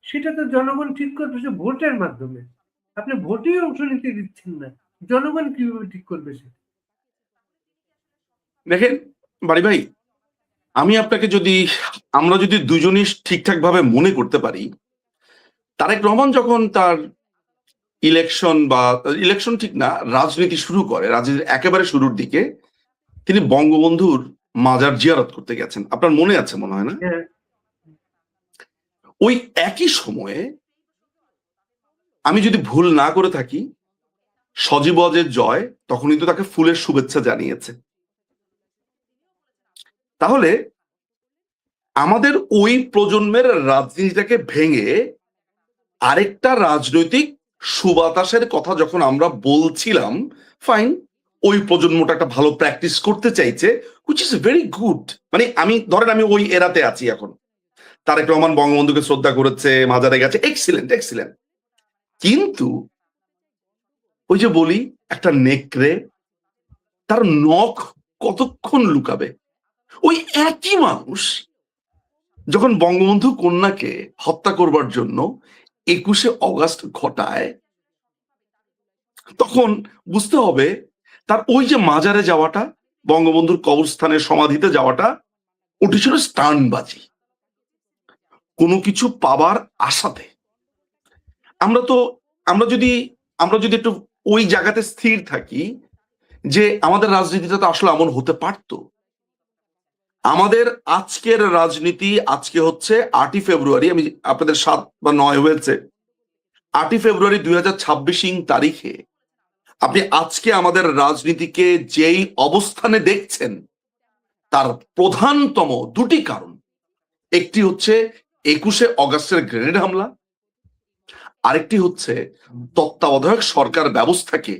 সেটা তো জনগণ ঠিক করবে সে ভোটের মাধ্যমে। আপনি ভোটেই অংশ নিতে দিচ্ছেন না, জনগণ কিভাবে ঠিক করবে সেটা? দেখেন বাড়ি ভাই, আমরা যদি দুজনই ঠিকঠাক ভাবে মনে করতে পারি, তারেক রহমান যখন তার ইলেকশন ঠিক না, রাজনীতি শুরু করে, রাজনীতির একেবারে শুরুর দিকে তিনি বঙ্গবন্ধুর মাজার জিয়ারত করতে গেছেন, আপনার মনে আছে মনে হয় না? হ্যাঁ, ওই একই সময়ে, আমি যদি ভুল না করে থাকি, সজীব ওয়াজেদ জয় তখন কিন্তু তাকে ফুলের শুভেচ্ছা জানিয়েছে। তাহলে আমাদের ওই প্রজন্মের রাজনীতিটাকে ভেঙে আরেকটা রাজনৈতিক সুবাতাসের কথা যখন আমরা বলছিলাম, ফাইন, ওই প্রজন্মটা একটা ভালো প্র্যাকটিস করতে চাইছে, হুইচ ইজ ভেরি গুড। মানে আমি ওই এরাতে আছি এখন। তারেক রহমান বঙ্গবন্ধুকে শ্রদ্ধা করেছে, মাজারে গেছে, এক্সিলেন্ট এক্সিলেন্ট। কিন্তু ওই যে বলি, একটা নেকড়ে তার নখ কতক্ষণ লুকাবে? ওই একই মানুষ যখন বঙ্গবন্ধু কন্যাকে হত্যা করবার জন্য 21শে অগাস্ট ঘটায়, তখন বুঝতে হবে তার ওই যে মাজারে যাওয়াটা, বঙ্গবন্ধুর কবরস্থানের সমাধিতে যাওয়াটা, ওটি ছিল স্টান্টবাজি, কোনো কিছু পাবার আশাতে। আমরা তো আমরা যদি একটু ওই জায়গাতে স্থির থাকি যে আমাদের রাজনীতিটা তো আসলে এমন হতে পারতো। আমাদের আজকের রাজনীতি, আজকে হচ্ছে 8ই ফেব্রুয়ারি, আমি আপনাদের 7 বা 9 হয়েছে, 8ই ফেব্রুয়ারি 2026 তারিখে আপনি আজকে আমাদের রাজনীতিকে যেই অবস্থানে দেখছেন, তার প্রধানতম দুটি কারণ। একটি হচ্ছে 21শে অগাস্টের গ্রেনেড হামলা, আরেকটি হচ্ছে তত্ত্বাবধায়ক সরকার ব্যবস্থাকে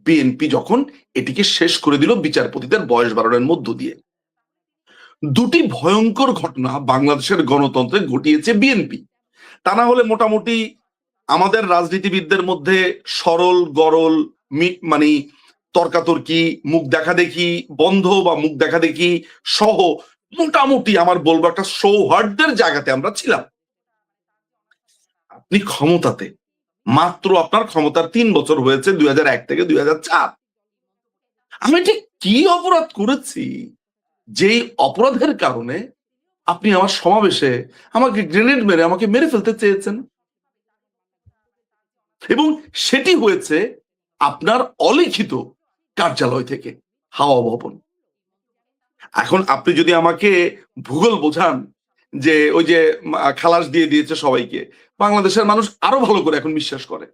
বিএনপি যখন এটিকে শেষ করে দিল বিচারপতিদের বয়স বাড়ানোর মধ্য দিয়ে। দুটি ভয়ঙ্কর ঘটনা বাংলাদেশের গণতন্ত্রে ঘটিয়েছে বিএনপি। তা না হলে মোটামুটি আমাদের রাজনীতিবিদদের মধ্যে সরল গরল মানে তর্কাতর্কি, মুখ দেখা দেখি বন্ধ বা মুখ দেখা দেখি সহ মোটামুটি আমার বলবো একটা সৌহার্দ্যের জায়গাতে আমরা ছিলাম। আপনি ক্ষমতাতে, মাত্র আপনার ক্ষমতার 3 বছর হয়েছে, 2001 থেকে 2004। আমি ঠিক কি অপরাধ করেছি যেই অপরাধের কারণে আপনি আমার সমাবেশে আমাকে গ্রেনেড মেরে আমাকে মেরে ফেলতে চেয়েছেন? এবং সেটি হয়েছে আপনার অলিখিত কার্যালয় থেকে, হাওয়া ভবন। এখন আপনি যদি আমাকে ভূগোল বোঝান যে ওই যে খালাস দিয়ে দিয়েছে সবাইকে, বাংলাদেশের মানুষ আরো ভালো করে এখন বিশ্বাস করে।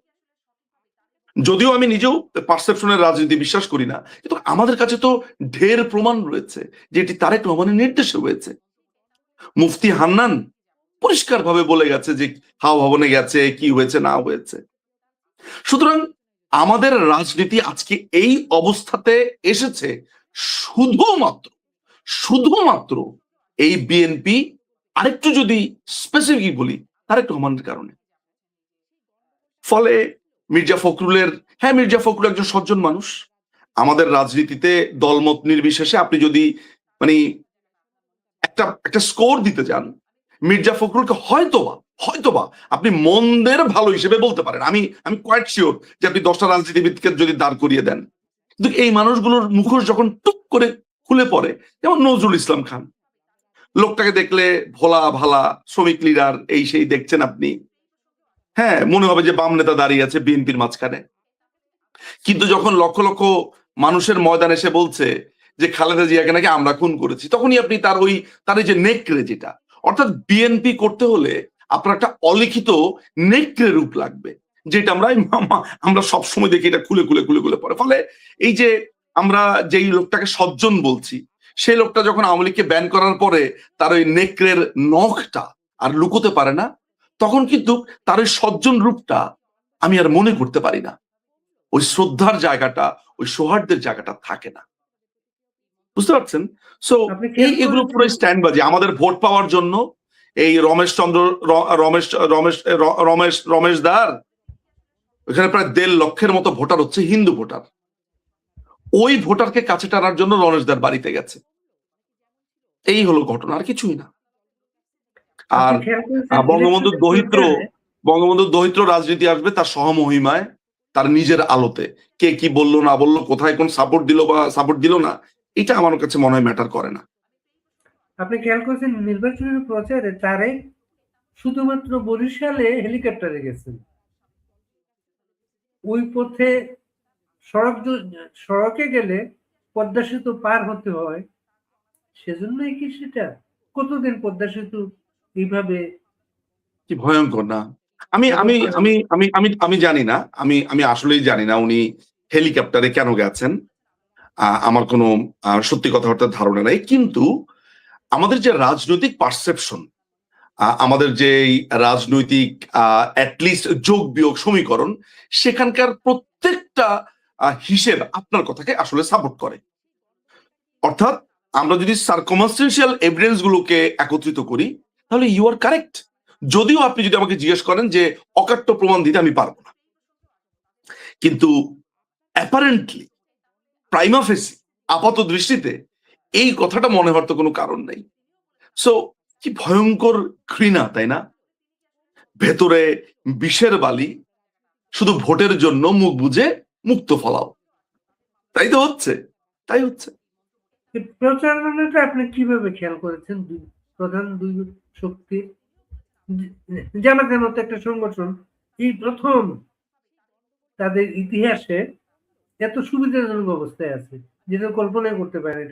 যদিও আমি নিজেও পারসেপশনের রাজনীতি বিশ্বাস করি না, কিন্তু আমাদের কাছে তো ঢের প্রমাণ রয়েছে যে এটি তারেক রহমানের নির্দেশে হয়েছে। মুফতি হান্নান পরিষ্কারভাবে বলে গেছে যে হাওয়া ভবনে গেছে, কি হয়েছে না হয়েছে। সুতরাং আমাদের রাজনীতি আজকে এই অবস্থাতে এসেছে শুধুমাত্র শুধুমাত্র এই বিএনপি, আরেকটু যদি স্পেসিফিক বলি, তারেক রহমানের কারণে। ফলে মির্জা ফখরুলের, হ্যাঁ মির্জা ফখরুল একজন সজ্জন মানুষ। আমাদের রাজনীতিতে দলমত নির্বিশেষে আপনি যদি মানে একটা একটা স্কোর দিতে যান, মির্জা ফখরুলকে হয়তোবা হয়তোবা আপনি মন্দের ভালো হিসেবে বলতে পারেন। আমি আমি কোয়াইট শিওর যে আপনি 10টা রাজনীতিবিদকে যদি দাঁড় করিয়ে দেন, কিন্তু এই মানুষগুলোর মুখোশ যখন টুক করে খুলে পড়ে, যেমন নজরুল ইসলাম খান, লোকটাকে দেখলে ভোলা ভালা শ্রমিক লিডার এই সেই দেখছেন আপনি, হ্যাঁ মনে হবে যে বাম নেতা দাঁড়িয়ে আছে বিএনপির মাঝখানে। কিন্তু যখন লক্ষ লক্ষ মানুষের ময়দান এসে বলছে যে খালেদা জিয়াকে নাকি আমরা খুন করেছি, তখনই আপনি তার এই যে নেকড়ে, যেটা অর্থাৎ বিএনপি করতে হলে আপনার একটা অলিখিত নেকড়ে রূপ লাগবে, যেটা আমরা সবসময় দেখি এটা খুলে খুলে খুলে খুলে পড়ে। ফলে এই যে আমরা যেই লোকটাকে সজ্জন বলছি, সেই লোকটা যখন আওয়ামী লীগকে ব্যান করার পরে তার ওই নেকড়ের নখটা আর লুকোতে পারে না, তখন কিন্তু তার ওই সজ্জন রূপটা আমি আর মনে করতে পারি না। ওই শ্রদ্ধার জায়গাটা, ওই সৌহার্দ্যের জায়গাটা থাকে না। বুঝতে পারছেন? সো আপনি খেয়াল এগুলো পুরো করেছেন স্ট্যান্ড বাজি আমাদের ভোট পাওয়ার জন্য। এই রমেশ রমেশ রমেশ রমেশ দার ওখানে প্রায় 1.5 লক্ষের মতো ভোটার হচ্ছে হিন্দু ভোটার। ওই ভোটারকে কাছে টানার জন্য রমেশ দার বাড়িতে গেছে। এই হলো ঘটনা, আর কিছুই না। আর আপনি খেয়াল করেছেন বঙ্গবন্ধুর ইলেকশনের দহিত্র প্রচারে বঙ্গবন্ধুর দহিত্র রাজনীতি আসবে তার সহমহিমায়, তার নিজের আলোতে। কে কি বললো না বললো, কোথায় কোন সাপোর্ট দিল বা সাপোর্ট দিল না, এটা আমার কাছে মনে হয় ম্যাটার করে না। আপনি খেয়াল করেছেন নির্বাচনের প্রচারে তারেক শুধুমাত্র বরিশালে হেলিকপ্টারে গেছেন। ওই পথে সড়কে গেলে পদ্মা সেতু পার হতে হয়, সেজন্যই কি সেটা? কতদিন পদ্মা সেতু এইভাবে কি ভয়ঙ্কর না? আমি আমি ব্যবহার আমি আমি আমি আমি জানি না, আমি আমি আসলেই জানি না উনি হেলিকপ্টারে কেন গেছেন। আমার কোনো সত্যি কথা অর্থাৎ ধারণা নাই। কিন্তু আমাদের যে রাজনৈতিক পারসেপশন, আমাদের যে রাজনৈতিক অ্যাটলিস্ট যোগ বিয়োগ সমীকরণ, সেখানকার প্রত্যেকটা হিসেব আপনার কথাকে আসলে সাপোর্ট করে। অর্থাৎ আমরা যদি সার্কমস্টেন্সিয়াল এভিডেন্স গুলোকে একত্রিত করি, তাহলে ইউ আর কারেক্ট। যদিও আপনি যদি আমাকে জিজ্ঞেস করেন যে অকাট্য প্রমাণ দিতে, আমি পারবো না। কিন্তু অ্যাপারেন্টলি, প্রাইমা ফেসি, আপাত দৃষ্টিতে এই কথাটা মনে হওয়ার তো কোনো কারণ নেই। সো কি ভয়ঙ্কর ঘৃণা, তাই না? ভেতরে বিষের বালি, শুধু ভোটের জন্য মুখ বুজে মুক্ত ফলাও। তাই তো হচ্ছে, তাই হচ্ছে। প্রচারণাটা আপনি কিভাবে খেয়াল করেছেন? প্রধান দুই শক্তির, জামাতের মতো একটা সংগঠন এই প্রথম তাদের ইতিহাসে এত সুবিধাজনক অবস্থায় আছে, যেটা কল্পনাই করতে পারে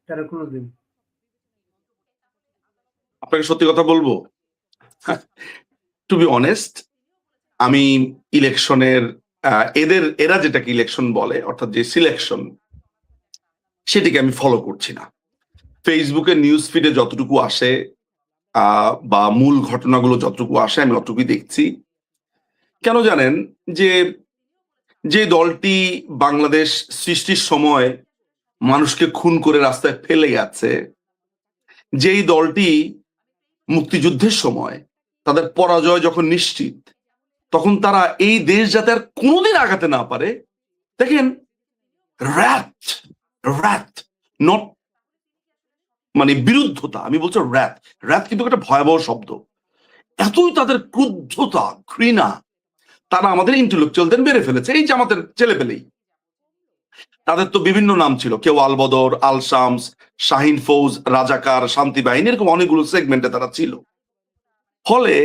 তারা কোনোদিন। আপনাকে সত্যি কথা বলবো, টু বি অনেস্ট, আমি ইলেকশনের এরা যেটাকে ইলেকশন বলে, অর্থাৎ যে সিলেকশন, সেটিকে আমি ফলো করছি না। ফেসবুকে নিউজ ফিডে যতটুকু আসে বা মূল ঘটনাগুলো যতটুকু আসে, আমি অতটুকুই দেখছি। কেন জানেন? যে যে দলটি বাংলাদেশ সৃষ্টির সময় মানুষকে খুন করে রাস্তায় ফেলে গেছে, যেই দলটি মুক্তিযুদ্ধের সময় তাদের পরাজয় যখন নিশ্চিত, তখন তারা এই দেশ যাতে আর কোনোদিন আগাতে না পারে, দেখেন, র্যাট র্যাট নট মানে বিরুদ্ধতা, আমি বলছি র্যাট। র্যাট কিন্তু একটা ভয়াবহ শব্দ। এতই তাদের ক্রুদ্ধতা, ঘৃণা, তারা আমাদের ইন্টেলেকচুয়ালদের মেরে ফেলেছে। এই যে আমাদের ছেলেপেলেই, তাদের তো বিভিন্ন নাম ছিল, কেউ আলবদর, আল শামস, শাহিন ফৌজ, রাজাকার, শান্তি বাহিনী, এরকম অনেকগুলো সেগমেন্টে তারা ছিল। ফলে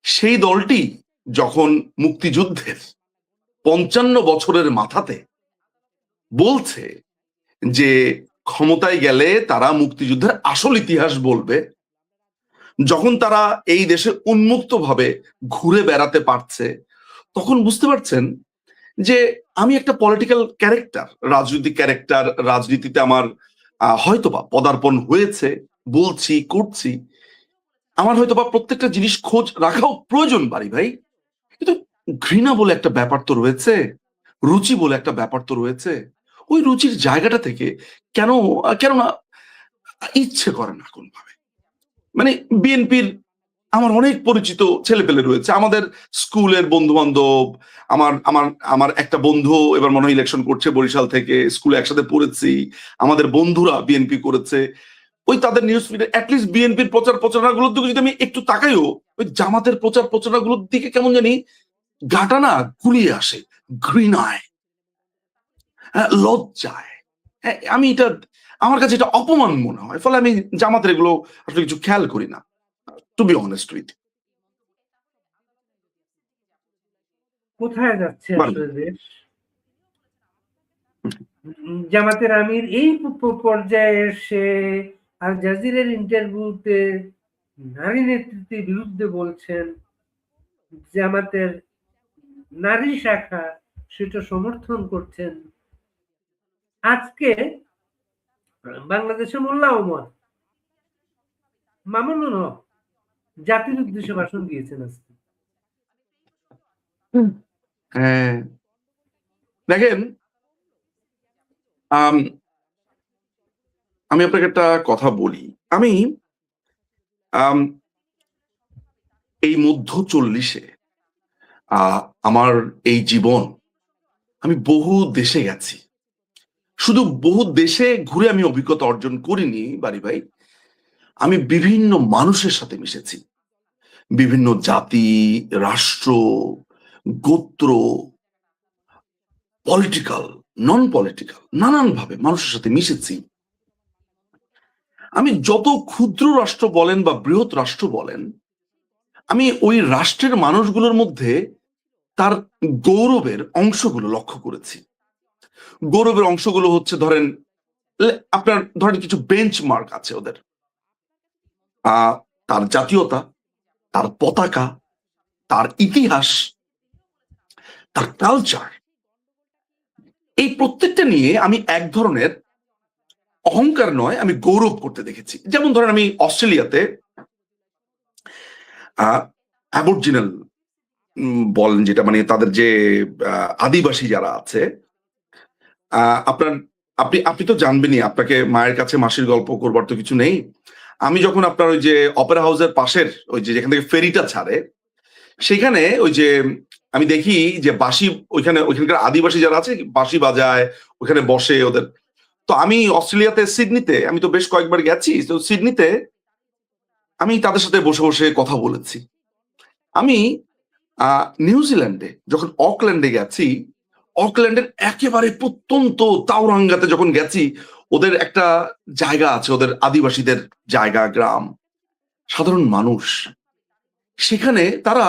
সেই দলটি যখন মুক্তিযুদ্ধের 55 বছরের মাথাতে বলছে যে ক্ষমতায় গেলে তারা মুক্তিযুদ্ধের আসল ইতিহাস বলবে, যখন তারা এই দেশে উন্মুক্তভাবে ঘুরে বেড়াতে পারছে, তখন বুঝতে পারছেন যে আমি একটা পলিটিক্যাল ক্যারেক্টার, রাজনৈতিক ক্যারেক্টার, রাজনীতিতে আমার হয়তোবা পদার্পণ হয়েছে, বলছি, করছি। আমার হয়তোবা প্রত্যেকটা জিনিস খোঁজ রাখাও প্রয়োজন বাড়ি ভাই। কিন্তু ঘৃণা বলে একটা ব্যাপার তো রয়েছে, রুচি বলে একটা ব্যাপার তো রয়েছে। ওই রুচির জায়গাটা থেকে কেন কেন না ইচ্ছে করে না কোনভাবে। মানে বিএনপির আমার অনেক পরিচিত ছেলেপেলে রয়েছে, আমাদের স্কুলের বন্ধু বান্ধব। আমার আমার আমার একটা বন্ধু এবার মনে হয় ইলেকশন করছে বরিশাল থেকে, স্কুলে একসাথে পড়েছি, আমাদের বন্ধুরা বিএনপি করেছে। ওই তাদের নিউজ ফিডে অ্যাটলিস্ট বিএনপির প্রচার প্রচারণাগুলোর দিকে যদি আমি একটু তাকাইও, ওই জামাতের প্রচার প্রচারণাগুলোর দিকে কেমন জানি গাটা না গুলিয়ে আসে, ঘৃণায়, লজ্জায়। আমি এটা, আমার কাছে এটা অপমান মনে হয়, ফলে আমি জামাতের এগুলো আসলে কিছু খেয়াল করি না, টু বি অনেস্ট উইথ। কোথায় যাচ্ছে আসলে দেশ? জামাতের আমির এই পর্যায়ে এসে আল জাজিরার ইন্টারভিউতে নারী নেতৃত্বের বিরুদ্ধে বলছেন, জামাতের নারী শাখা সেটা সমর্থন করছেন। আজকে বাংলাদেশে মোল্লা ওমর মামুনুল হক জাতির উদ্দেশ্যে ভাষণ দিয়েছেন আজকে। হ্যাঁ, দেখেন, আমি আপনাকে একটা কথা বলি। আমি এই মধ্য 40-এ আমার এই জীবন, আমি বহু দেশে গেছি। শুধু বহু দেশে ঘুরে আমি অভিজ্ঞতা অর্জন করিনি বাড়ি ভাই, আমি বিভিন্ন মানুষের সাথে মিশেছি, বিভিন্ন জাতি, রাষ্ট্র, গোত্র, পলিটিক্যাল, নন পলিটিক্যাল, নানান ভাবে মানুষের সাথে মিশেছি। আমি যত ক্ষুদ্র রাষ্ট্র বলেন বা বৃহৎ রাষ্ট্র বলেন, আমি ওই রাষ্ট্রের মানুষগুলোর মধ্যে তার গৌরবের অংশগুলো লক্ষ্য করেছি। গৌরবের অংশগুলো হচ্ছে, ধরেন আপনার ধরেন কিছু বেঞ্চমার্ক আছে ওদের, তার জাতীয়তা, তার পতাকা, তার ইতিহাস, তার কালচার, এই প্রত্যেকটা নিয়ে আমি এক ধরনের অহংকার নয়, আমি গৌরব করতে দেখেছি। যেমন ধরেন আমি অস্ট্রেলিয়াতে অ্যাবরজিনাল বলেন যেটা, মানে তাদের যে আদিবাসী যারা আছে, আপনার আপনি আপনি তো জানবেনই, আপনাকে মায়ের কাছে মাসির গল্প করবার তো কিছু নেই। আমি যখন আপনার ওই যে অপেরা হাউসের পাশের ওই যে যেখান থেকে ফেরিটা ছাড়ে, সেখানে ওই যে আমি দেখি যে বাঁশি, ওইখানকার আদিবাসী যারা আছে বাঁশি বাজায়, ওখানে বসে ওদের। তো আমি অস্ট্রেলিয়াতে সিডনিতে আমি তো বেশ কয়েকবার গেছি, তো সিডনিতে আমি তাদের সাথে বসে বসে কথা বলেছি। আমি নিউজিল্যান্ডে যখন অকল্যান্ডে গেছি, অকল্যান্ডের একেবারে প্রত্যন্ত তাওরাঙ্গাতে যখন গেছি, ওদের একটা জায়গা আছে, ওদের আদিবাসীদের জায়গা, গ্রাম, সাধারণ মানুষ, সেখানে তারা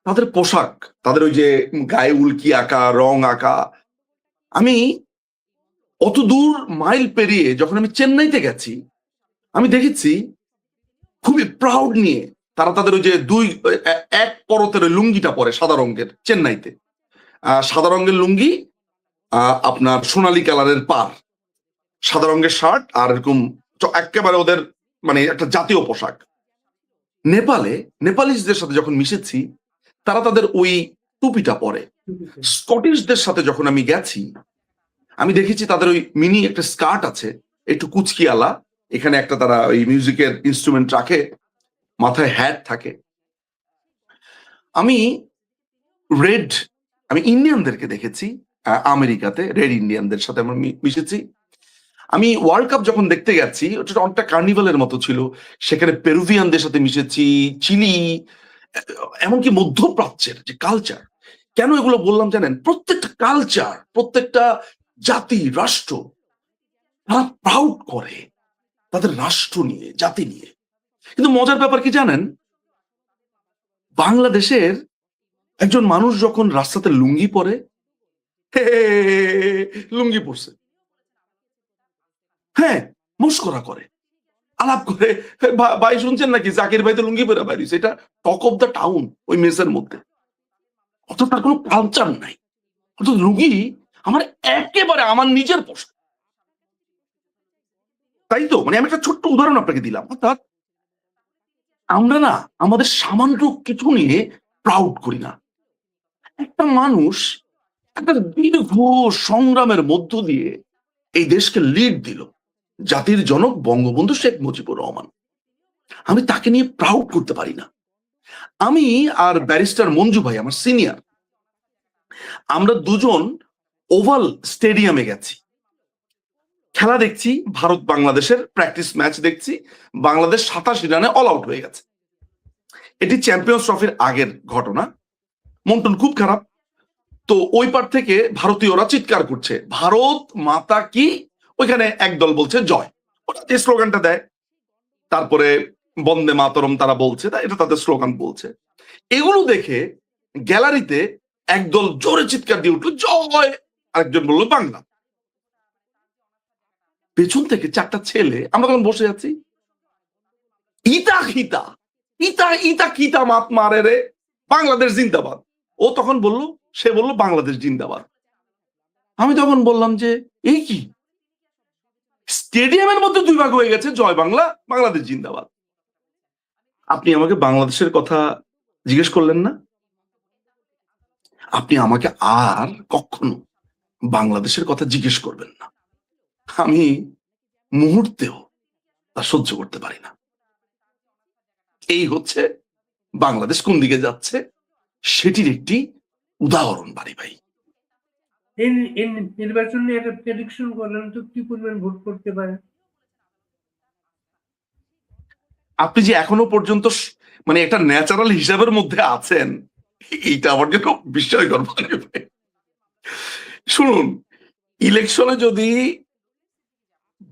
তাদের পোশাক, তাদের ওই যে গায়ে উল্কি আঁকা, রং আঁকা, আমি অত দূর মাইল পেরিয়ে যখন আমি চেন্নাইতে গেছি, আমি দেখেছি খুবই প্রাউড নিয়ে তারা তাদের ওই যে এক পরতের ওই লুঙ্গিটা পরে সাদা রঙের, চেন্নাইতে সাদা রঙের লুঙ্গি, আপনার সোনালী কালারের পার, সাদা রঙের শার্ট, আর এরকম একেবারে ওদের মানে একটা জাতীয় পোশাক। নেপালে নেপালিসদের সাথে যখন মিশেছি, তারা তাদের ওই টুপিটা পরে। স্কটিশদের সাথে যখন আমি গেছি, আমি দেখেছি তাদের ওই মিনি একটা স্কার্ট আছে, একটু কুচকিয়ালা, এখানে একটা তারা ওই মিউজিকের ইনস্ট্রুমেন্ট রাখে, মাথায় হ্যাট থাকে। আমি রেড, আমি ইন্ডিয়ানদেরকে দেখেছি আমেরিকাতে, রেড ইন্ডিয়ানদের সাথে আমরা মিশেছি। আমি ওয়ার্ল্ড কাপ যখন দেখতে গেছি, ওটা অনেকটা কার্নিভালের মতো ছিল, সেখানে পেরুভিয়ানদের সাথে মিশেছি, চিলি, এমনকি মধ্যপ্রাচ্যের যে কালচার। কেন এগুলো বললাম জানেন? প্রত্যেকটা কালচার, প্রত্যেকটা জাতি, রাষ্ট্র, তারা প্রাউড করে তাদের রাষ্ট্র নিয়ে, জাতি নিয়ে। কিন্তু মজার ব্যাপার কি জানেন? বাংলাদেশের একজন মানুষ যখন রাস্তাতে লুঙ্গি পরে, লুঙ্গি পরছে, হ্যাঁ, মস্করা করে, আলাপ করে, ভাই শুনছেন নাকি জাকির ভাই তো লুঙ্গি পরে বাইরিস, এটা টক অফ দ্য টাউন ওই মেসের মধ্যে। অর্থাৎ তার কোনো কালচার নাই। অর্থাৎ রুগী আমার একেবারে আমার নিজের প্রশ্ন, তাই তো? মানে আমি একটা ছোট্ট উদাহরণ আপনাকে দিলাম। অর্থাৎ আমরা না আমাদের সামান্য কিছু নিয়ে প্রাউড করি না। একটা মানুষ একটা দীর্ঘ সংগ্রামের মধ্য দিয়ে এই দেশকে লিড দিল, জাতির জনক বঙ্গবন্ধু শেখ মুজিবুর রহমান। আমি তাকে নিয়ে প্রাউড করতে পারি না। আমি আর ব্যারিস্টার মঞ্জু ভাই আমার সিনিয়র, আমরা দুজন ওভাল স্টেডিয়ামে গেছি, খেলা দেখছি, ভারত বাংলাদেশের প্র্যাকটিস ম্যাচ দেখছি। বাংলাদেশ 87 রানে অল আউট হয়ে গেছে। এটি চ্যাম্পিয়ন্স ট্রফির আগের ঘটনা। মন্টন খুব খারাপ। তো ওই পার থেকে ভারতীয়রা চিৎকার করছে ভারত মাতা কি, ওইখানে একদল বলছে জয়, ওরা যে স্লোগানটা দেয়, তারপরে বন্দে মাতরম তারা বলছে, এটা তাদের স্লোগান বলছে। এগুলো দেখে গ্যালারিতে একদল জোরে চিৎকার দিয়ে উঠলো জয়, আরেকজন বললো বাংলা। পেছন থেকে 4টা ছেলে, আমরা তখন বসে আছি, ইতা খিতা ইতা ইতা খিতা মাত মারে রে, বাংলাদেশ জিন্দাবাদ। ও তখন বলল, সে বলল বাংলাদেশ জিন্দাবাদ। আমি তখন বললাম যে এই কি, স্টেডিয়ামের মধ্যে 2 ভাগ হয়ে গেছে, জয় বাংলা, বাংলাদেশ জিন্দাবাদ। আপনি আমাকে বাংলাদেশের কথা জিজ্ঞেস করলেন না, আপনি আমাকে আর কখনো বাংলাদেশের কথা জিজ্ঞেস করবেন না। আমি মুহূর্তেও তা সহ্য করতে পারি না। এই হচ্ছে বাংলাদেশ কোন দিকে যাচ্ছে সেটির একটি উদাহরণ বাড়ি ভাই। এই নির্বাচন নিয়ে একটা প্রেডিকশন করলেন তো, কি পরিমাণ ভোট করতে পারে? আপনি যে এখনো পর্যন্ত মানে একটা ন্যাচারাল হিসাবের মধ্যে আছেন, এইটা আমার জন্য বিস্ময়কর মনে হয়। শুনুন, ইলেকশনে যদি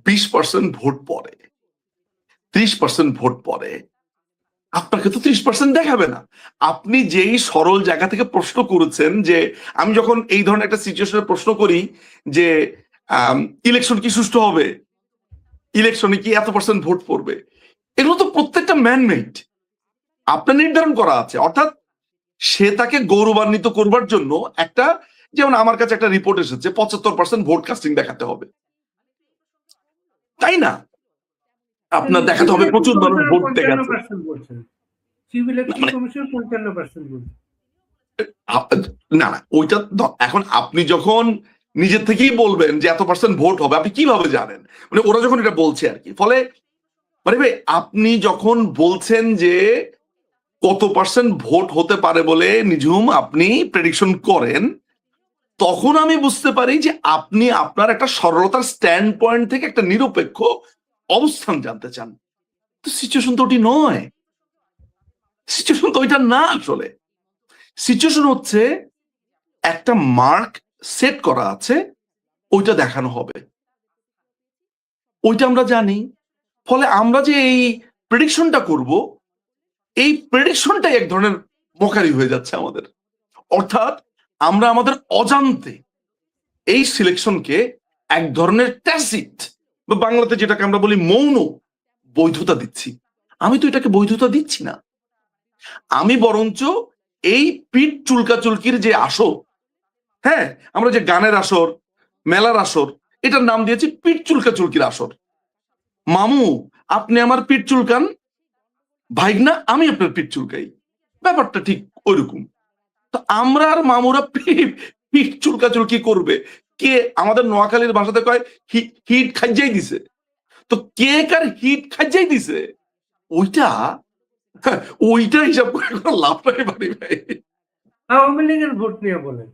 20% ভোট পড়ে, 30% ভোট পড়ে, আপনাকে তো 30% দেখাবে না। আপনি যেই সরল জায়গা থেকে প্রশ্ন করেছেন, যে আমি যখন এই ধরনের একটা সিচুয়েশনে প্রশ্ন করি যে ইলেকশন কি সুষ্ঠু হবে, ইলেকশনে কি এত % ভোট পড়বে, এগুলো তো প্রত্যেকটা ম্যানমেড, আপনার নির্ধারণ করা আছে। অর্থাৎ সে তাকে গৌরবান্বিত করবার জন্য একটা, যেমন আমার কাছে একটা রিপোর্ট এসেছে 75% ভোট কাস্টিং দেখাতে হবে, তাই না? আপনার দেখাতে হবে প্রচুর মানুষ ভোট দেখাচ্ছে। 55% বলছেন, সিভিল ইলেকশন মানে কমিশন 55% বলছে। না না, ওইটা এখন আপনি যখন নিজের থেকেই বলবেন যে এত % ভোট হবে, আপনি কিভাবে জানেন? মানে ওরা যখন এটা বলছে আর কি। ফলে মানে ভাই, আপনি যখন বলছেন যে কত % ভোট হতে পারে বলে নিঝুম আপনি প্রেডিকশন করেন, তখন আমি বুঝতে পারি যে আপনি আপনার একটা সরলতার স্ট্যান্ড পয়েন্ট থেকে একটা নিরপেক্ষ অবস্থান জানতে চান। তো সিচুয়েশন তো ওটি নয়, সিচুয়েশন তো ওইটা না। আসলে সিচুয়েশন হচ্ছে একটা মার্ক সেট করা আছে, ওইটা দেখানো হবে, ওইটা আমরা জানি। ফলে আমরা যে এই প্রেডিকশনটা করব, এই প্রেডিকশনটাই এক ধরনের মকারি হয়ে যাচ্ছে আমাদের। অর্থাৎ আমরা আমাদের অজান্তে এই সিলেকশনকে এক ধরনের ট্যাসিট বা বাংলাতে যেটাকে আমরা বলি মৌন বৈধতা দিচ্ছি। আমি তো এটাকে বৈধতা দিচ্ছি না। আমি বরঞ্চ এই পিঠ চুলকাচুলকির যে আসর, হ্যাঁ, আমরা যে গানের আসর, মেলার আসর, এটার নাম দিয়েছি পিঠ চুলকাচুলকির আসর। মামু, আপনি আমার পিঠ চুলকান, ভাইগনা আমি আপনার পিঠ চুলকাই, ব্যাপারটা ঠিক ওইরকম। তো আমরা আর মামুরা পিঠ চুলকাচুলকি করবে কে? আমাদের নোয়াখালীর ভাষাতে কয় হিট খাইজাই দিছে। তো কে কার হিট খাইজাই দিছে, ওইটা ওইটা হিসাব করে কোনো লাভ নাই বাড়ি ভাই। আওয়ামী লীগের ভোট নিয়ে বলেন।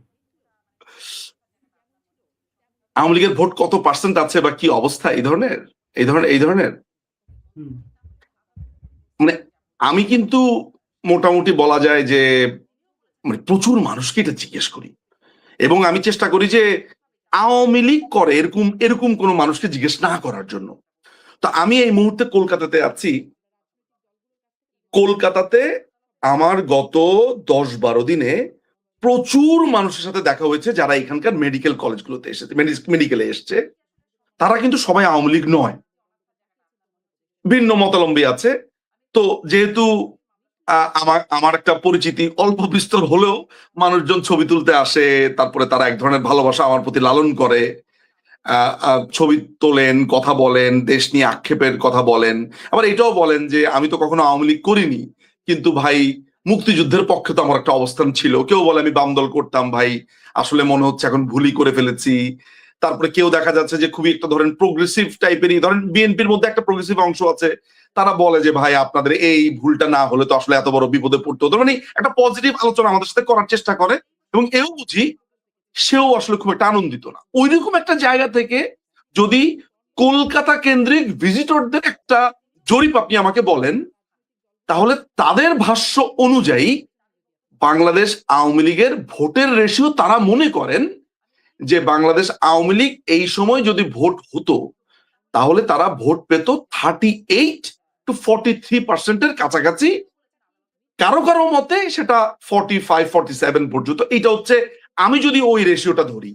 আওয়ামী লীগের ভোট কত % আছে বা কি অবস্থা, এই ধরনের মানে আমি কিন্তু মোটামুটি বলা যায় যে মানে প্রচুর মানুষকে এটা জিজ্ঞেস করি, এবং আমি চেষ্টা করি যে আওয়ামী লীগ করে এরকম এরকম কোনো মানুষকে জিজ্ঞেস না করার জন্য। তো আমি এই মুহূর্তে কলকাতাতে আছি। কলকাতাতে আমার গত 10-12 দিনে প্রচুর মানুষের সাথে দেখা হয়েছে যারা এখানকার মেডিকেল কলেজগুলোতে এসেছে, মেডিকেলে এসছে। তারা কিন্তু সবাই আওয়ামী লীগ নয়, ভিন্ন মতাবলম্বী আছে। তো যেহেতু আমার আমার একটা পরিচিতি অল্প বিস্তর হলেও মানুষজন ছবি তুলতে আসে, তারপরে তারা এক ধরনের ভালোবাসা আমার প্রতি লালন করে। ছবি তোলেন, কথা বলেন, দেশ নিয়ে আক্ষেপের কথা বলেন। আবার এটাও বলেন যে আমি তো কখনো আওয়ামী লীগ করিনি, কিন্তু ভাই মুক্তিযুদ্ধের পক্ষে তো আমার একটা অবস্থান ছিল। কেউ বলে আমি বাম দল করতাম, ভাই আসলে মনে হচ্ছে এখন ভুলই করে ফেলেছি। তারপরে কেউ দেখা যাচ্ছে যে খুবই একটা ধরেন প্রোগ্রেসিভ টাইপেরই, ধরেন বিএনপির মধ্যে একটা প্রোগ্রেসিভ অংশ আছে, তারা বলে যে ভাই আপনাদের এই ভুলটা না হলে তো আসলে এত বড় বিপদে পড়তে হতো। মানে একটা পজিটিভ আলোচনা আমাদের সাথে করার চেষ্টা করে, এবং এও বুঝি সেও আসলে খুব একটা আনন্দিত না। ওইরকম একটা জায়গা থেকে যদি কলকাতা কেন্দ্রিক ভিজিটরদের একটা জরিপ আপনি আমাকে বলেন, তাহলে তাদের ভাষ্য অনুযায়ী বাংলাদেশ আওয়ামী লীগের ভোটের রেশিও তারা মনে করেন যে বাংলাদেশ আওয়ামী লীগ এই সময় যদি ভোট হতো তাহলে তারা ভোট পেত 38 to 43% কাছাকাছি, কারো কারো মতে সেটা 45-47 পর্যন্ত। এটা হচ্ছে আমি যদি ওই রেশিওটা ধরি,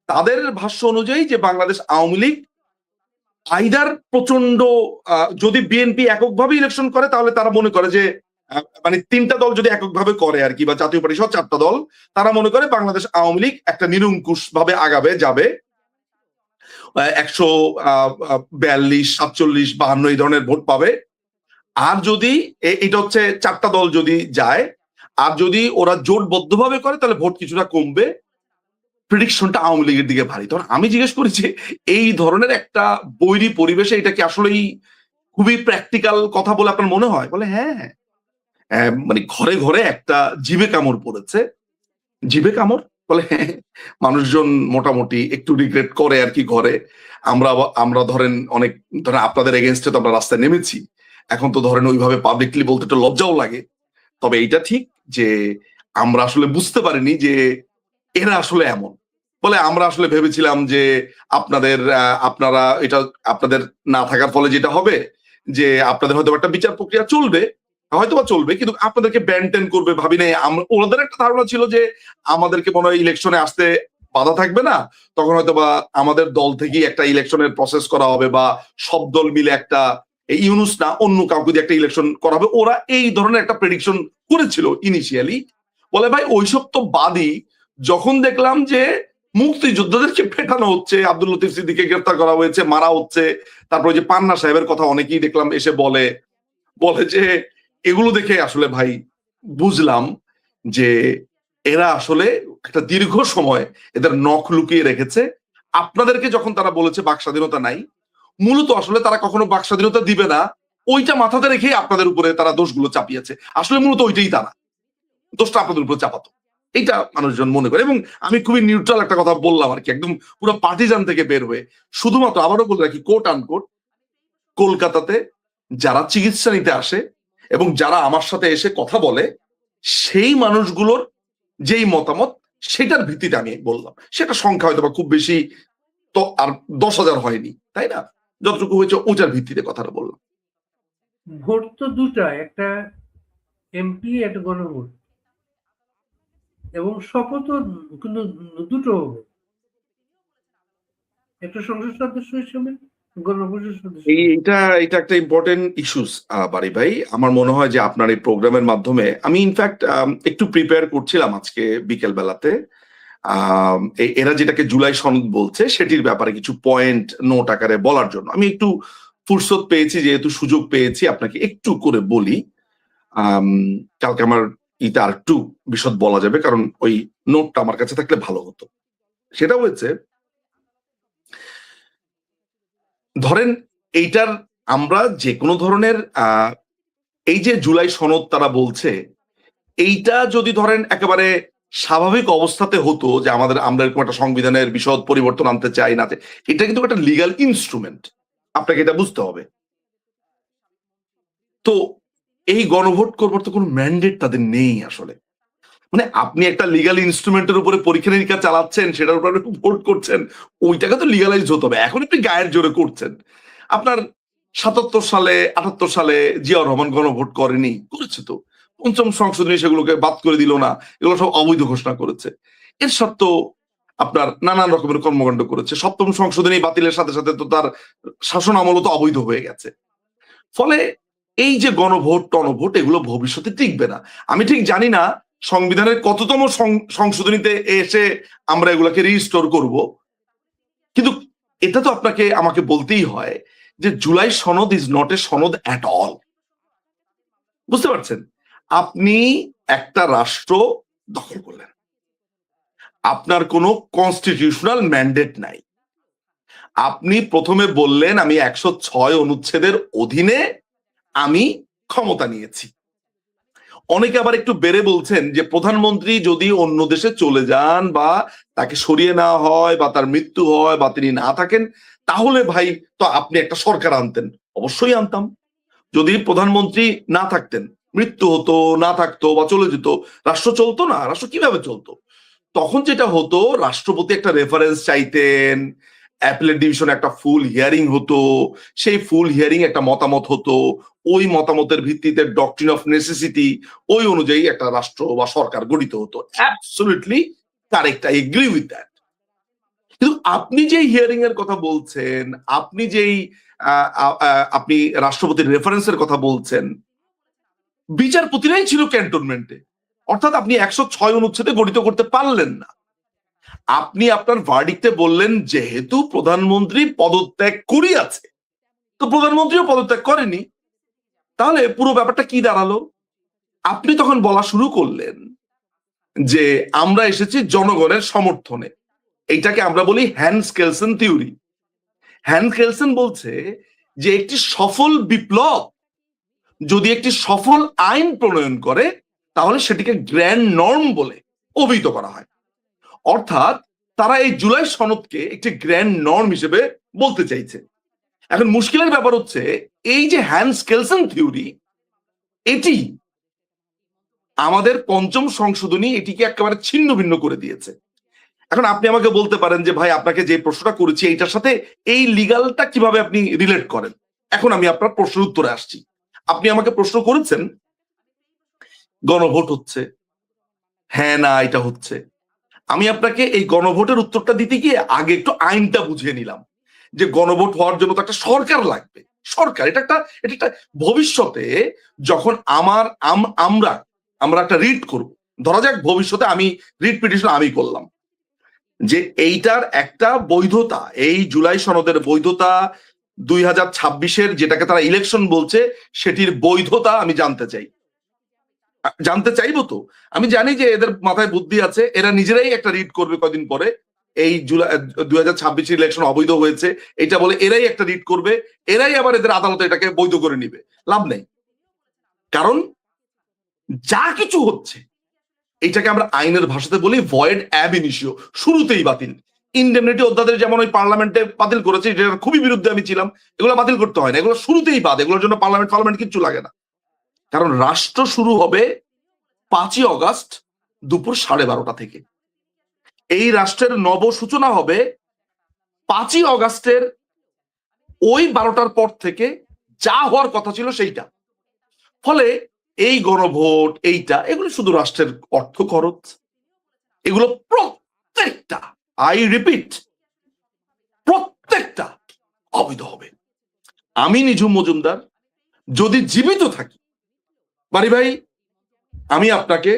তাদের ভাষ্য অনুযায়ী যে বাংলাদেশ আওয়ামী লীগ আইদার প্রচন্ড, যদি বিএনপি এককভাবে ইলেকশন করে তাহলে তারা মনে করে যে মানে তিনটা দল যদি এককভাবে করে আর কি, বা জাতীয় পার্টি সহ চারটা দল, তারা মনে করে বাংলাদেশ আওয়ামী লীগ একটা নিরঙ্কুশ ভাবে আগাবে, যাবে 142, 47, 52 এই ধরনের ভোট পাবে। আর যদি এটা হচ্ছে চারটা দল যদি যায়, আর যদি ওরা জোটবদ্ধভাবে করে তাহলে ভোট কিছুটা কমবে, প্রেডিকশনটা আওয়ামী লীগের দিকে ভারী। তখন আমি জিজ্ঞেস করি যে এই ধরনের একটা বৈরী পরিবেশে এটা কি আসলেই খুবই প্র্যাকটিক্যাল কথা বলে আপনার মনে হয়? বলে হ্যাঁ, মানে ঘরে ঘরে একটা জিভে কামড় পড়েছে। জিভে কামড়? বলে হ্যাঁ, মানুষজন মোটামুটি একটু রিগ্রেট করে আর কি ঘরে। আমরা ধরেন অনেক, ধরেন আপনাদের এগেনস্টে তো আমরা রাস্তায় নেমেছি, এখন তো ধরেন ওইভাবে পাবলিকলি বলতে একটু লজ্জাও লাগে। তবে এইটা ঠিক যে আমরা আসলে বুঝতে পারিনি যে এরা আসলে এমন। বলে আমরা আসলে ভেবেছিলাম যে আপনারা এটা আপনাদের না থাকার ফলে যেটা হবে যে আপনাদের হয়তো একটা বিচার প্রক্রিয়া চলবে, হয়তোবা চলবে, কিন্তু আপনাদেরকে ব্যান ট্যান করবে ভাবি নাই। ওনাদের একটা ধারণা ছিল যে আমাদেরকে মনে হয় ইলেকশনে আসতে বাধা থাকবে না, তখন হয়তোবা আমাদের দল থেকেই একটা ইলেকশনের প্রসেস করা হবে, বা সব দল মিলে একটা, ইউনুস না অন্য কাউকে দিয়ে একটা ইলেকশন করা হবে। ওরা এই ধরনের একটা প্রেডিকশন করেছিল ইনিশিয়ালি। বলে ভাই ওইসব তো বাদই, যখন দেখলাম যে মুক্তিযোদ্ধাদেরকে পেটানো হচ্ছে, আব্দুল লতিফ সিদ্দিককে গ্রেফতার করা হয়েছে, মারা হচ্ছে, তারপরে যে পান্না সাহেবের কথা অনেকেই দেখলাম এসে বলে যে এগুলো দেখে আসলে ভাই বুঝলাম যে এরা আসলে একটা দীর্ঘ সময় এদের নখ লুকিয়ে রেখেছে। আপনাদেরকে যখন তারা বলেছে বাক স্বাধীনতা নাই, মূলত আসলে তারা কখনো বাক স্বাধীনতা দিবে না ওইটা মাথাতে রেখেই আপনাদের উপরে তারা দোষগুলো চাপিয়েছে। আসলে মূলত ওইটাই, তারা দোষটা আপনাদের উপরে চাপাতো, এইটা মানুষজন মনে করে। এবং আমি খুবই নিউট্রাল একটা কথা বললাম আর কি, একদম পুরো পার্টিজান থেকে বের হয়ে। শুধুমাত্র আবারও বলে রাখি, কোট আনকোট, কলকাতাতে যারা চিকিৎসা নিতে আসে এবং যারা আমার সাথে এসে কথা বলে, সেই মানুষগুলোর যেই মতামত সেটার ভিত্তিতে আমি বললাম। সেটা সংখ্যা হয়তো বা খুব বেশি তো আর 10,000 হয়নি, তাই না? যতটুকু হয়েছে ওটার ভিত্তিতে কথাটা বললাম। ভোট তো দুটা, একটা এমপি, একটা গণভোট, এবং শপথও কিন্তু দুটো হবে, একটা সংসদ সদস্য হিসেবে, গণভোটের সদস্য। এটা এটা একটা ইম্পর্টেন্ট ইস্যুস বাড়ি ভাই। আমার মনে হয় যে আপনার এই প্রোগ্রামের মাধ্যমে আমি ইনফ্যাক্ট একটু প্রিপেয়ার করছিলাম আজকে বিকেল বেলাতে, এরা যেটাকে জুলাই সনদ বলছে সেটির ব্যাপারে কিছু পয়েন্ট নোট আকারে বলার জন্য আমি একটু ফুরসত পেয়েছি, যেহেতু সুযোগ পেয়েছি আপনাকে একটু করে বলি। কালকে আমার ইটা আর একটু বিশদ বলা যাবে, কারণ ওই নোটটা আমার কাছে থাকলে ভালো হতো। সেটা হয়েছে, ধরেন এইটার আমরা যে কোনো ধরনের এই যে জুলাই সনদ তারা বলছে, এইটা যদি ধরেন একেবারে স্বাভাবিক অবস্থাতে হতো যে আমরা এরকম একটা সংবিধানের বিশদ পরিবর্তন আনতে চাই না, এটা কিন্তু একটা লিগাল ইনস্ট্রুমেন্ট, আপনাকে এটা বুঝতে হবে। তো এই গণভোট করবার তো কোনো ম্যান্ডেট তাদের নেই আসলে। মানে আপনি একটা লিগাল ইনস্ট্রুমেন্টের উপরে পরীক্ষা নিরীক্ষা চালাচ্ছেন, সেটার উপরে ভোট করছেন, ওইটাকে তো লিগালাইজ হতে হবে। এখন আপনি গায়ের জোরে করছেন। আপনার ৭৭ সালে ৭৮ সালে জিয়াউর রহমান গণভোট করেনি, করেছে তো। পঞ্চম সংশোধনী সেগুলোকে বাদ করে দিল না, এগুলো সব অবৈধ ঘোষণা করেছে। এর সত্ত্বেও আপনার নানান রকমের কর্মকাণ্ড করেছে। সপ্তম সংশোধনী বাতিলের সাথে সাথে তো তার শাসন আমলও তো অবৈধ হয়ে গেছে। ফলে এই যে গণভোট টনভোট এগুলো ভবিষ্যতে টিকবে না। আমি ঠিক জানি না সংবিধানের কততম সংশোধনীতে এসে আমরা এগুলাকে রিস্টোর করব, কিন্তু এটা তো আপনাকে আমাকে বলতেই হয় যে জুলাই সনদ ইজ নট এ সনদ অ্যাট অল। বুঝতে পারছেন? আপনি একটা রাষ্ট্র দখল করলেন, আপনার কোনো কনস্টিটিউশনাল ম্যান্ডেট নাই। আপনি প্রথমে বললেন আমি 106 অনুচ্ছেদের অধীনে আমি ক্ষমতা নিয়েছি। অনেকে আবার একটু বেড়ে বলছেন যে প্রধানমন্ত্রী যদি অন্য দেশে চলে যান বা তাকে সরিয়ে নেওয়া হয় বা তার মৃত্যু হয় বা তিনি না থাকেন, তাহলে ভাই তো আপনি একটা সরকার আনতেন। অবশ্যই আনতাম। যদি প্রধানমন্ত্রী না থাকতেন, মৃত্যু হতো, না থাকতো বা চলে যেত, রাষ্ট্র চলতো না। রাষ্ট্র কিভাবে চলতো? তখন যেটা হতো, রাষ্ট্রপতি একটা রেফারেন্স চাইতেন, অ্যাপিলেট ডিভিশনে একটা ফুল হিয়ারিং হতো, সেই ফুল হিয়ারিং একটা মতামত হতো, ওই মতামতের ভিত্তিতে ডক্ট্রিন অফ নেসেসিটি ওই অনুযায়ী একটা রাষ্ট্র বা সরকার গঠিত হতো। Absolutely correct, I agree with that. কিন্তু আপনি যে হিয়ারিং এর কথা বলছেন, আপনি যেই আপনি রাষ্ট্রপতির রেফারেন্সের কথা বলছেন, বিচারপতিরাই ছিল ক্যান্টনমেন্টে। অর্থাৎ আপনি 106 অনুচ্ছেদে গঠিত করতে পারলেন না। আপনি আপনার ভার্ডিক্টে বললেন যেহেতু প্রধানমন্ত্রী পদত্যাগ করিয়াছে, তো প্রধানমন্ত্রীও পদত্যাগ করেনি, তাহলে পুরো ব্যাপারটা কি দাঁড়ালো? আপনি তখন বলা শুরু করলেন যে আমরা এসেছি জনগণের সমর্থনে। এইটাকে আমরা বলি হ্যান্স কেলসন থিওরি। হ্যান্স কেলসন বলছে যে একটি সফল বিপ্লব যদি একটি সফল আইন প্রণয়ন করে, তাহলে সেটিকে গ্র্যান্ড নর্ম বলে অভিহিত করা হয়। অর্থাৎ তারা এই জুলাই সনদকে একটি গ্র্যান্ড নর্ম হিসেবে বলতে চাইছে। এখন মুশকিলের ব্যাপার হচ্ছে এই যে হ্যান্স কেলসন থিওরি, এটি আমাদের পঞ্চম সংশোধনী এটিকে একেবারে ছিন্ন ভিন্ন করে দিয়েছে। এখন আপনি আমাকে বলতে পারেন যে ভাই আপনাকে যে প্রশ্নটা করেছি এইটার সাথে এই লিগালটা কিভাবে আপনি রিলেট করেন। এখন আমি আপনার প্রশ্নের উত্তরে আসছি। আপনি আমাকে প্রশ্ন করেছেন গণভোট হচ্ছে, হ্যাঁ না এটা হচ্ছে। আমি আপনাকে এই গণভোটের উত্তরটা দিতে গিয়ে আগে একটু আইনটা বুঝিয়ে নিলাম যে গণভোট হওয়ার জন্য তো একটা সরকার লাগবে। সরকার এটা একটা ভবিষ্যতে যখন আমরা আমরা একটা রিট করব, ধরা যাক ভবিষ্যতে আমি রিট পিটিশন আমি করলাম যে এইটার একটা বৈধতা, এই জুলাই সনদের বৈধতা 2026-এর যেটাকে তারা ইলেকশন বলছে সেটির বৈধতা আমি জানতে চাইবো। তো আমি জানি যে এদের মাথায় বুদ্ধি আছে, এরা নিজেরাই একটা রিড করবে কদিন পরে এই জুলাই 2026 ইলেকশন অবৈধ হয়েছে এটা বলে এরাই একটা রিড করবে, এরাই আবার এদের আদালতে এটাকে বৈধ করে নিবে। লাভ নেই, কারণ যা কিছু হচ্ছে এইটাকে আমরা আইনের ভাষাতে বলি ভয়েড অ্যাব ইনিশিও, শুরুতেই বাতিল। ইনডেমনিটি অধ্যাদেশ যেমন ওই পার্লামেন্টে বাতিল করেছে, যেটা খুবই বিরুদ্ধে আমি ছিলাম, এগুলো বাতিল করতে হয় না, এগুলো শুরুতেই বাদ, এগুলোর জন্য পার্লামেন্ট কিচ্ছু লাগে না। কারণ রাষ্ট্র শুরু হবে 5ই অগস্ট দুপুর 12:30 থেকে। এই রাষ্ট্রের নব সূচনা হবে 5ই অগস্টের ওই 12টার পর থেকে, যা হওয়ার কথা ছিল সেইটা। ফলে এই গণভোট এগুলো শুধু রাষ্ট্রের অর্থ খরচ, এগুলো প্রত্যেকটা, আই রিপিট, প্রত্যেকটা অবৈধ হবে। আমি নিঝুম মজুমদার যদি জীবিত থাকি, বাড়ি ভাই, আমি আপনাকে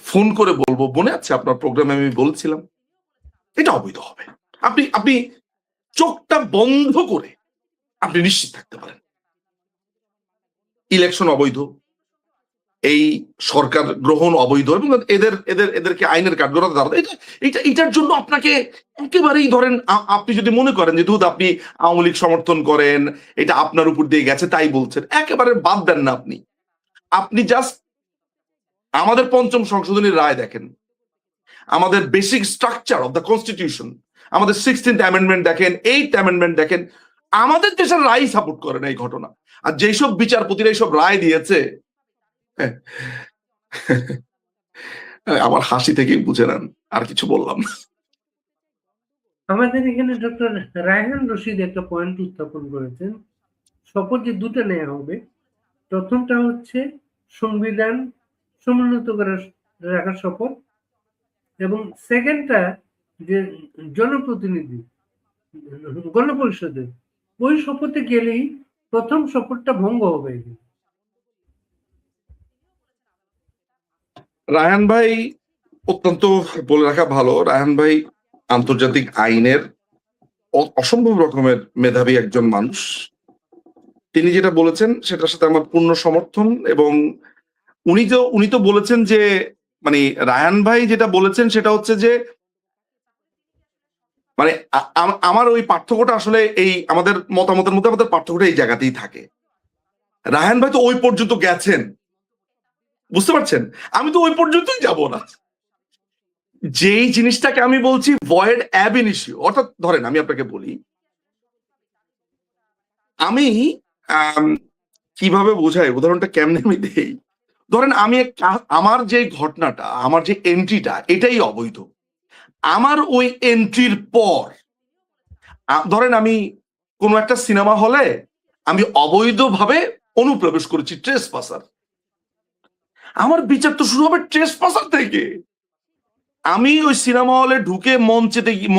ফোন করে বলবো, মনে আছে আপনার প্রোগ্রামে আমি বলছিলাম এটা অবৈধ হবে। আপনি আপনি চোখটা বন্ধ করে আপনি নিশ্চিত থাকতে পারেন ইলেকশন অবৈধ, এই সরকার গ্রহণ অবৈধ, এবং এদেরকে আইনের কাঠগড়াতে দাঁড়াতে এটার জন্য আপনাকে একেবারেই ধরেন, আপনি যদি মনে করেন যে দুধ আপনি আওয়ামী লীগ সমর্থন করেন, এটা আপনার উপর দিয়ে গেছে তাই বলছেন, একেবারে বাদ দেন না। আপনি জাস্ট আমাদের পঞ্চম সংশোধনীর রায় দেখেন, আমাদের basic structure of the constitution, আমাদের 16th অ্যামেন্ডমেন্ট দেখেন, 8th অ্যামেন্ডমেন্ট দেখেন, আমাদের দেশের রায় সাপোর্ট করে না এই ঘটনা। আর যেসব বিচারপতিরা এইসব রায় দিয়েছে, আমার হাসি থেকেই বুঝে নেন, আর কিছু বললাম না। আমাদের এখানে ডক্টর রায়হান রশিদ একটা পয়েন্ট উত্থাপন করেছেন, শপথ যে দুটো নেওয়া হবে, প্রথমটা হচ্ছে সংবিধান সমুন্নত করে রাখার শপথ, এবং সেকেন্ডটা যে জনপ্রতিনিধি গণপরিষদের ওই শপথে গেলেই প্রথম শপথটা ভঙ্গ হবে। রায়হান ভাই অত্যন্ত, বলে রাখা ভালো, রায়হান ভাই আন্তর্জাতিক আইনের অসম্ভব রকমের মেধাবী একজন মানুষ। তিনি যেটা বলেছেন সেটার সাথে আমার পূর্ণ সমর্থন। এবং উনি তো বলেছেন যে, মানে রায়হান ভাই যেটা বলেছেন সেটা হচ্ছে যে, মানে আমার ওই পার্থক্যটা আসলে এই আমাদের মতামতের মধ্যে আমাদের পার্থক্যটা এই জায়গাতেই থাকে। রায়হান ভাই তো ওই পর্যন্ত গেছেন, বুঝতে পারছেন? আমি তো ওই পর্যন্তই যাব না। যেই জিনিসটাকে আমি বলছি ভয়েড অ্যাব ইনিশিও, অর্থাৎ ধরেন আমি আপনাকে বলি, আমি কিভাবে বোঝাই, উদাহরণটা কেমনে আমি দেই। ধরেন আমি আমার যে ঘটনাটা, আমার যে এন্ট্রিটা, এটাই অবৈধ। আমার ওই এন্ট্রির পর ধরেন আমি কোনো একটা সিনেমা হলে আমি অবৈধভাবে অনুপ্রবেশ করেছি, ট্রেসপাসার। আমার বিচার তো শুরু হবে ট্রেসপাসার থেকে। আমি ওই সিনেমা হলে ঢুকে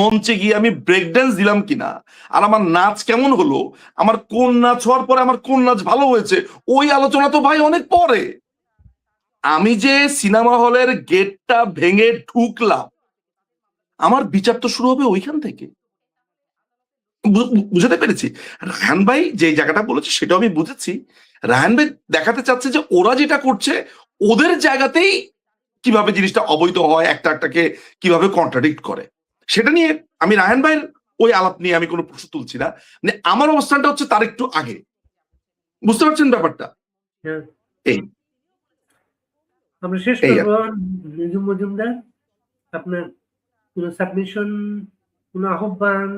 মঞ্চে গিয়ে আমি ব্রেক ড্যান্স দিলাম কিনা, আর আমার নাচ কেমন হলো, আমার কোন নাচ হওয়ার পরে আমার কোন নাচ ভালো হয়েছে, ওই আলোচনা তো ভাই অনেক পরে। আমি যে সিনেমা হলের গেটটা ভেঙে ঢুকলাম, আমার বিচার তো শুরু হবে ওইখান থেকে। বুঝাতে পেরেছি? রায়হান ভাই যে জায়গাটা বলেছে সেটাও আমি বুঝেছি। রায়হান ভাই দেখাতে চাচ্ছে যে ওরা যেটা করছে ওদের জায়গাতেই কিভাবে জিনিসটা অবৈধ হয়, একটা একটাকে কিভাবে কন্ট্রাডিক্ট করে, সেটা নিয়ে আমি রায়হান ভাইয়ের ওই আলাপ নিয়ে আমি কোনো প্রশ্ন তুলছি না। মানে আমার অবস্থানটা হচ্ছে তার একটু আগে। বুঝতে পারছেন ব্যাপারটা? হ্যাঁ, এই আমরা শেষ এই করবো। নিজুম মজুমদার, আপনার কোনো সাবমিশন, কোনো আহ্বান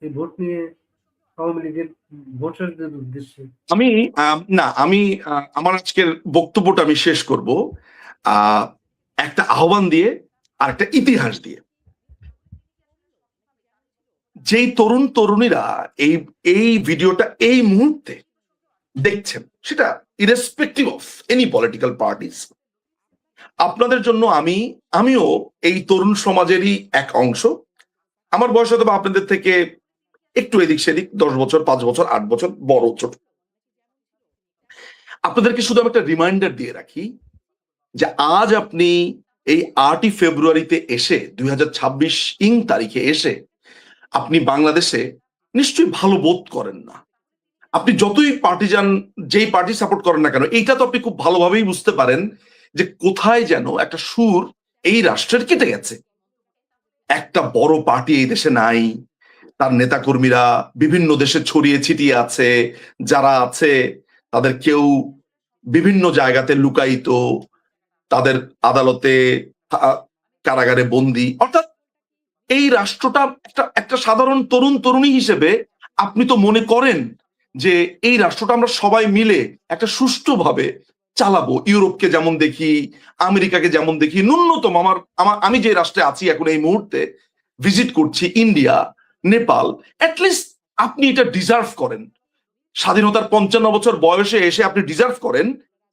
এই ভোট নিয়ে আওয়ামী লীগের ভোটারদের উদ্দেশ্যে? আমি না, আমি আমার আজকের বক্তব্যটা আমি শেষ করব একটা আহ্বান দিয়ে আর একটা ইতিহাস দিয়ে। যেই তরুণ তরুণীরা এই এই ভিডিওটা এই মুহূর্তে দেখছেন, সেটা irrespective of any political parties, আপনাদের জন্য আমিও এই তরুণ সমাজেরই এক অংশ। আমার বয়স হয়তো বা আপনাদের থেকে একটু এদিক সেদিক, 10 বছর, 5 বছর, 8 বছর বড় ছোট। আপনাদেরকে শুধু আমি একটা রিমাইন্ডার দিয়ে রাখি যে আজ আপনি এই 8ই ফেব্রুয়ারিতে এসে, 2026 তারিখে এসে আপনি বাংলাদেশে নিশ্চয়ই ভালো বোধ করেন না। আপনি যতই পার্টিজান, যেই পার্টি সাপোর্ট করেন না কেন, এইটা তো আপনি খুব ভালোভাবেই বুঝতে পারেন যে কোথায় যেন একটা সুর এই রাষ্ট্রের কেটে গেছে। একটা বড় পার্টি এই দেশে নাই, তার নেতাকর্মীরা বিভিন্ন দেশে ছড়িয়ে ছিটিয়ে আছে, যারা আছে তাদের কেউ বিভিন্ন জায়গাতে লুকায়িত, তাদের আদালতে, কারাগারে বন্দী। অর্থাৎ এই রাষ্ট্রটা একটা একটা সাধারণ তরুণ তরুণী হিসেবে আপনি তো মনে করেন যে এই রাষ্ট্রটা আমরা সবাই মিলে একটা সুষ্ঠুভাবে চালাবো। ইউরোপকে যেমন দেখি, আমেরিকাকে যেমন দেখি, ন্যূনতম আমি যে রাষ্ট্রে আছি এখন এই মুহূর্তে, ভিজিট করছি ইন্ডিয়া, নেপাল, অ্যাটলিস্ট আপনি এটা ডিজার্ভ করেন। স্বাধীনতার 55 বছর বয়সে এসে আপনি ডিজার্ভ করেন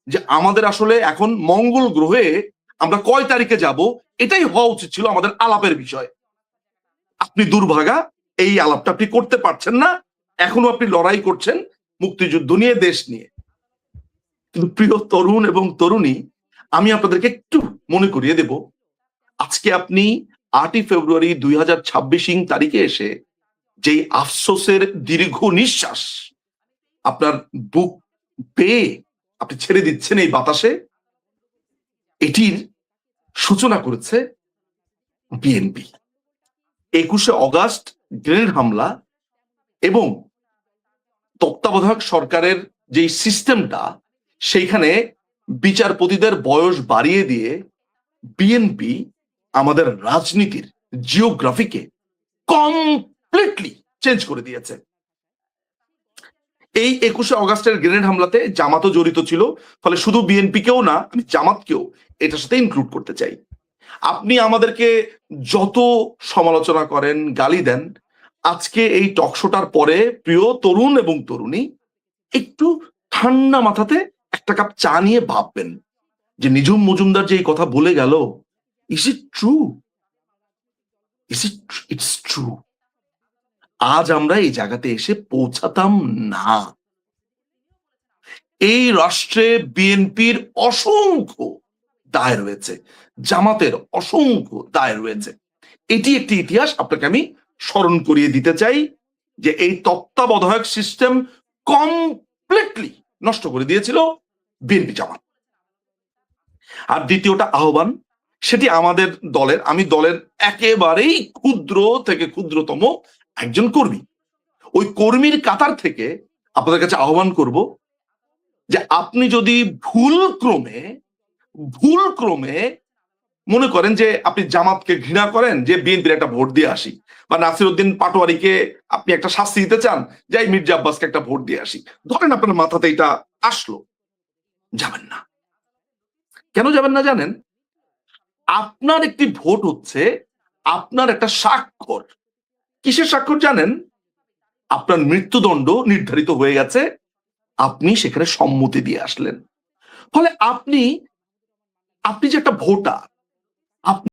যে আমাদের আসলে এখন মঙ্গল গ্রহে আমরা কয় তারিখে যাব, এটাই হওয়া উচিত ছিল আমাদের আলাপের বিষয়। আপনি দুর্ভাগা, এই আলাপটা আপনি করতে পারছেন না। এখনো আপনি লড়াই করছেন মুক্তিযুদ্ধ নিয়ে, দেশ নিয়ে। কিন্তু প্রিয় তরুণ এবং তরুণী, আমি আপনাদেরকে একটু মনে করিয়ে দেব, আজকে আপনি 8ই ফেব্রুয়ারি 2026 তারিখে এসে যেই আফসোসের দীর্ঘ নিঃশ্বাস আপনার বুক পেয়ে আপনি ছেড়ে দিচ্ছেন এই বাতাসে, এটির সূচনা করেছে বিএনপি। 21শে অগাস্ট গ্রেনেড হামলা এবং তত্ত্বাবধায়ক সরকারের যে সিস্টেমটা, সেইখানে বিচারপতিদের বয়স বাড়িয়ে দিয়ে বিএনপি আমাদের রাজনীতির জিওগ্রাফিকে কমপ্লিটলি চেঞ্জ করে দিয়েছে। এই 21শে অগাস্টের গ্রেনেড হামলাতে জামাতও জড়িত ছিল, ফলে শুধু বিএনপিকেও না, আমি জামাতকেও এটার সাথে ইনক্লুড করতে চাই। আপনি আমাদেরকে যত সমালোচনা করেন, গালি দেন, আজকে এই টকশোটার পরে প্রিয় তরুণ এবং তরুণী, একটু ঠান্ডা মাথাতে একটা কাপ চা নিয়ে ভাববেন যে নিঝুম মজুমদার যে এই কথা বলে গেল, is it true? It's true. আজ আমরা এই জায়গাতে এসে পৌঁছাতাম না। এই রাষ্ট্রে বিএনপির অসংখ্য দায় রয়েছে, জামাতের অসংখ্য দায় রয়েছে। এটি একটি ইতিহাস আপনাকে আমি স্মরণ করিয়ে দিতে চাই, যে এই তত্ত্বাবধায়ক সিস্টেম কমপ্লিটলি নষ্ট করে দিয়েছিল বিএনপি জামাত। আর দ্বিতীয়টা আহ্বান, সেটি আমাদের দলের, আমি দলের একেবারেই ক্ষুদ্র থেকে ক্ষুদ্রতম একজন কর্মী। ওই কর্মীর কাতার থেকে আপনাদের কাছে আহ্বান করব যে আপনি যদি ভুল ক্রমে মনে করেন যে আপনি জামাতকে ঘৃণা করেন, যে বিএনপির একটা ভোট দিয়ে আসি, বা নাসির উদ্দিন পাটোয়ারিকে আপনি একটা শাস্তি দিতে চান, যে এই মির্জা আব্বাসকে একটা ভোট দিয়ে আসি, ধরেন আপনার মাথাতে এটা আসলো, যাবেন না। কেন যাবেন না জানেন? আপনার একটি ভোট হচ্ছে আপনার একটা স্বাক্ষর। কিসের স্বাক্ষর জানেন? আপনার মৃত্যুদণ্ড নির্ধারিত হয়ে গেছে, আপনি সেখানে সম্মতি দিয়ে আসলেন। ফলে আপনি যে একটা ভোটার,